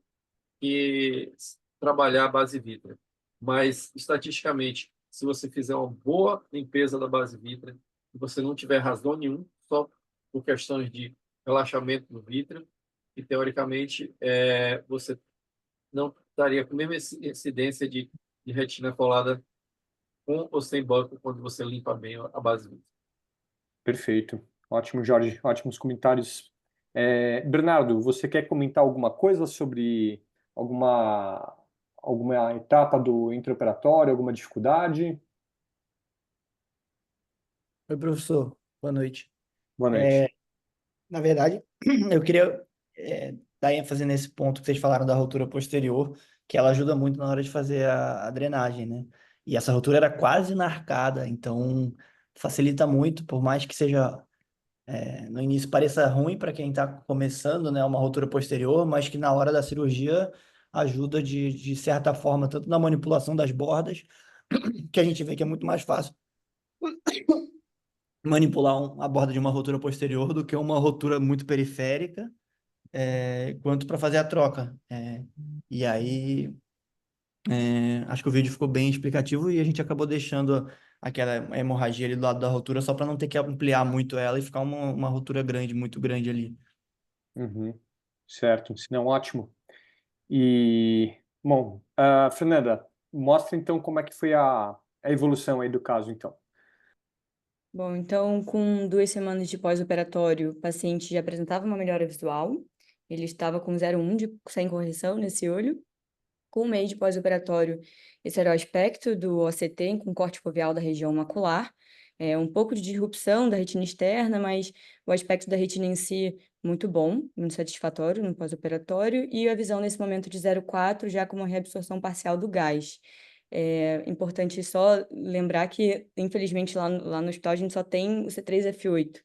que trabalhar a base vítrea. Mas, estatisticamente, se você fizer uma boa limpeza da base vítrea, e você não tiver rasgão nenhum, só por questões de relaxamento do vítreo, e, teoricamente, você não estaria com a mesma incidência de retina colada com ou sem banco quando você limpa bem a base vítrea. Perfeito. Ótimo, Jorge. Ótimos comentários. Bernardo, você quer comentar alguma coisa sobre alguma etapa do intraoperatório, alguma dificuldade? Oi, professor. Boa noite. Boa noite. Na verdade, eu queria dar ênfase nesse ponto que vocês falaram da rotura posterior, que ela ajuda muito na hora de fazer a drenagem, né? E essa rotura era quase na arcada, então facilita muito, por mais que seja no início pareça ruim para quem está começando, né, uma rotura posterior, mas que na hora da cirurgia ajuda de certa forma, tanto na manipulação das bordas, que a gente vê que é muito mais fácil manipular a borda de uma rotura posterior do que uma rotura muito periférica, quanto para fazer a troca. E aí, acho que o vídeo ficou bem explicativo e a gente acabou deixando aquela hemorragia ali do lado da rotura só para não ter que ampliar muito ela e ficar uma rotura grande, muito grande ali. Uhum. Certo, se não, ótimo. E, bom, Fernanda, mostra então como é que foi a evolução aí do caso, então. Bom, então, com 2 semanas de pós-operatório, o paciente já apresentava uma melhora visual. ele estava com 0,1 sem correção nesse olho. Com um mês de pós-operatório, esse era o aspecto do OCT com corte foveal da região macular, um pouco de disrupção da retina externa, mas o aspecto da retina em si muito bom, muito satisfatório no pós-operatório, e a visão nesse momento de 0,4 já com uma reabsorção parcial do gás. É importante só lembrar que, infelizmente, lá no hospital a gente só tem o C3F8,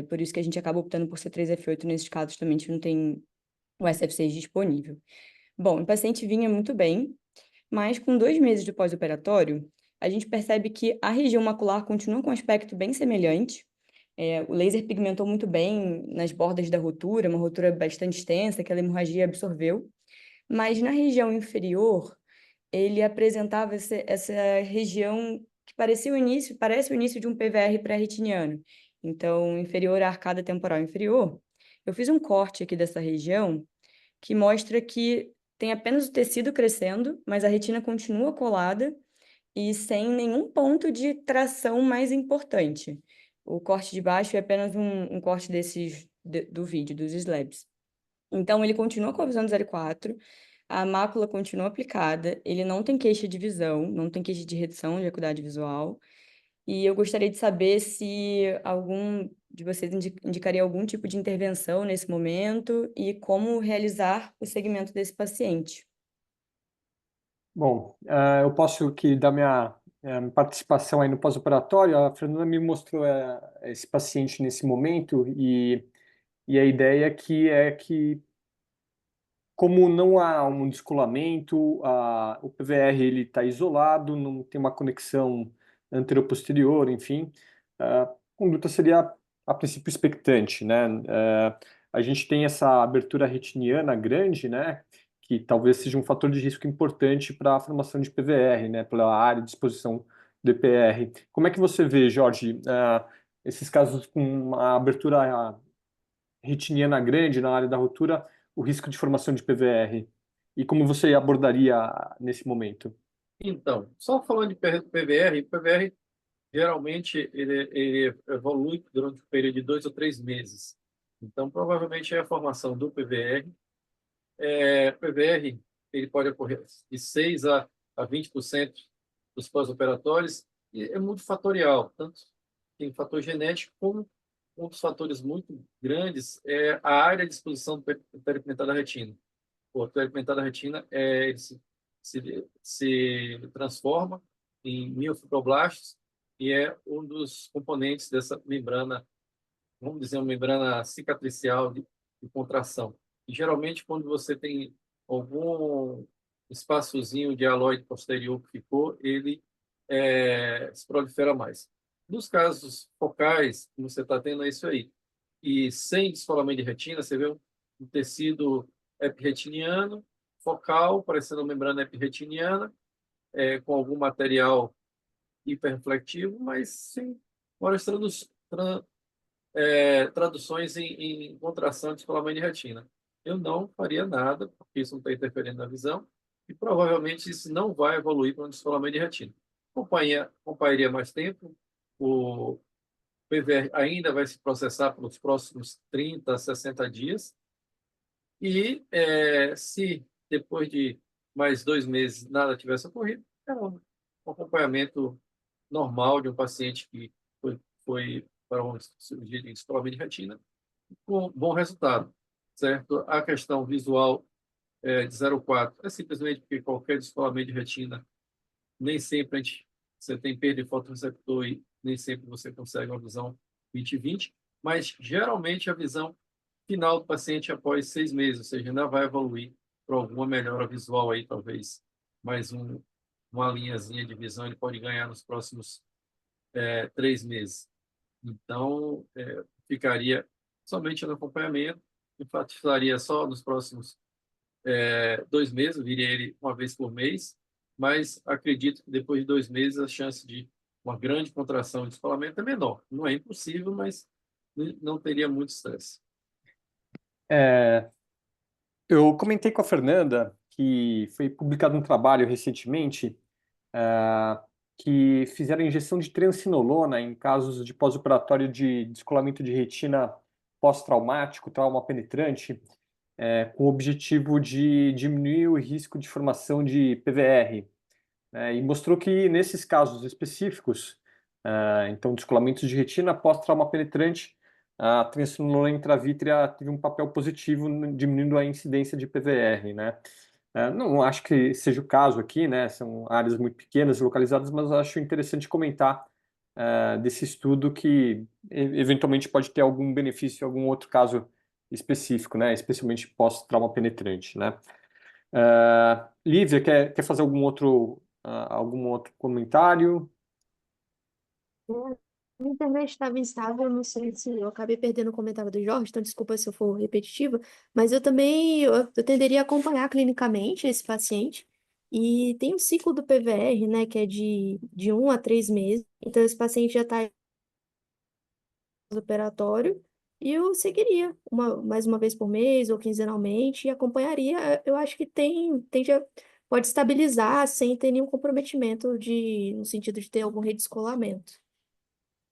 por isso que a gente acaba optando por C3F8 nesses casos também, a gente não tem o SF6 disponível. Bom, o paciente vinha muito bem, mas com 2 meses de pós-operatório, a gente percebe que a região macular continua com um aspecto bem semelhante. O laser pigmentou muito bem nas bordas da rotura, uma rotura bastante extensa, que a hemorragia absorveu. Mas na região inferior, ele apresentava essa região que parece o início de um PVR pré-retiniano. Então, inferior à arcada temporal inferior. Eu fiz um corte aqui dessa região que mostra que tem apenas o tecido crescendo, mas a retina continua colada e sem nenhum ponto de tração mais importante. O corte de baixo é apenas um corte desses do vídeo, dos slabs. Então, ele continua com a visão de 0,4, a mácula continua aplicada, ele não tem queixa de visão, não tem queixa de redução de acuidade visual, e eu gostaria de saber se algum de vocês indicaria algum tipo de intervenção nesse momento e como realizar o segmento desse paciente. Bom, eu posso que dar minha participação aí no pós-operatório. A Fernanda me mostrou esse paciente nesse momento e a ideia aqui é que, como não há um descolamento, o PVR ele está isolado, não tem uma conexão anteroposterior, enfim, a conduta seria a princípio expectante, né? A gente tem essa abertura retiniana grande, né? Que talvez seja um fator de risco importante para a formação de PVR, né? Pela área de exposição do EPR. Como é que você vê, Jorge, esses casos com uma abertura retiniana grande na área da rotura, o risco de formação de PVR? E como você abordaria nesse momento? Então, só falando de PVR, o PVR geralmente ele evolui durante um período de 2 ou 3 meses. Então, provavelmente é a formação do PVR. PVR ele pode ocorrer de 6 a 20% dos pós-operatórios e é multifatorial, tanto tem fator genético como um dos fatores muito grandes é a área de exposição do peripigmentado da retina. O peripigmentado da retina ele se transforma em miofibroblastos e é um dos componentes dessa membrana, vamos dizer, uma membrana cicatricial de contração. E geralmente, quando você tem algum espaçozinho de aloide posterior que ficou, ele se prolifera mais. Nos casos focais, como você está tendo, é isso aí. E sem descolamento de retina, você vê um tecido epirretiniano, focal, parecendo uma membrana epirretiniana, com algum material hiperreflectivo, mas sem várias traduções em contração de descolamento de retina. Eu não faria nada, porque isso não está interferindo na visão, e provavelmente isso não vai evoluir para um descolamento de retina. Acompanharia mais tempo, o PVR ainda vai se processar pelos próximos 30 a 60 dias, e se depois de mais 2 meses nada tivesse ocorrido, é um acompanhamento normal de um paciente que foi para uma cirurgia de descolamento de retina, com bom resultado, certo? A questão visual de 0,4 é simplesmente porque qualquer descolamento de retina, nem sempre você tem perda de fotorreceptor e nem sempre você consegue uma visão 20/20, mas geralmente a visão final do paciente após 6 meses, ou seja, ainda vai evoluir para alguma melhora visual aí, talvez mais uma linhazinha de visão ele pode ganhar nos próximos 3 meses. Então, ficaria somente no acompanhamento, enfatizaria só nos próximos 2 meses, eu viria ele uma vez por mês, mas acredito que depois de 2 meses a chance de uma grande contração de descolamento é menor. Não é impossível, mas não teria muito estresse. Eu comentei com a Fernanda que foi publicado um trabalho recentemente que fizeram injeção de triancinolona em casos de pós-operatório de descolamento de retina pós-traumático, trauma penetrante, com o objetivo de diminuir o risco de formação de PVR, e mostrou que nesses casos específicos, então descolamentos de retina após trauma penetrante, a triamcinolona intravítrea teve um papel positivo diminuindo a incidência de PVR, né? Não acho que seja o caso aqui, né? São áreas muito pequenas, localizadas, mas acho interessante comentar desse estudo que eventualmente pode ter algum benefício em algum outro caso específico, né? Especialmente pós-trauma penetrante, né? Lívia, quer fazer algum outro comentário? A internet estava instável, não sei se eu acabei perdendo o comentário do Jorge, então desculpa se eu for repetitiva, mas eu tenderia a acompanhar clinicamente esse paciente, e tem o ciclo do PVR, né, que é de 1 a 3 meses, então esse paciente já está operatório, e eu seguiria mais uma vez por mês ou quinzenalmente e acompanharia. Eu acho que pode estabilizar sem ter nenhum comprometimento no sentido de ter algum redescolamento.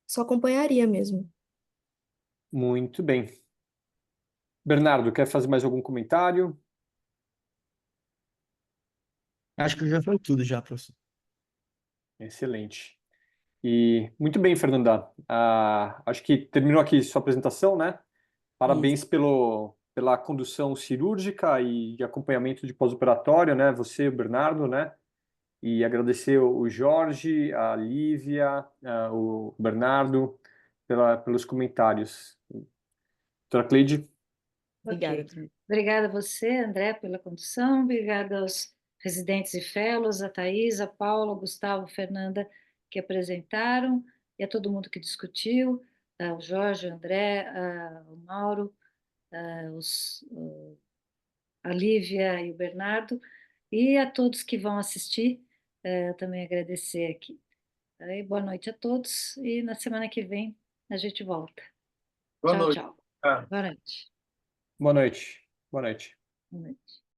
Só acompanharia mesmo. Muito bem. Bernardo, quer fazer mais algum comentário? Acho que já foi tudo já, professor. Excelente. E muito bem, Fernanda. Acho que terminou aqui sua apresentação, né? Parabéns pela condução cirúrgica e de acompanhamento de pós-operatório, né? Você, o Bernardo, né? E agradecer o Jorge, a Lívia, o Bernardo pelos comentários. Doutora Cleide? Obrigada. Ok. Obrigada a você, André, pela condução. Obrigada aos residentes e fellows, a Thais, a Paula, o Gustavo, a Fernanda, que apresentaram, e a todo mundo que discutiu, o Jorge, o André, o Mauro, a Lívia e o Bernardo, e a todos que vão assistir, também agradecer aqui. Aí, boa noite a todos, e na semana que vem a gente volta. Boa Tchau, noite. tchau. Ah. Boa noite. Boa noite. Boa noite. Boa noite.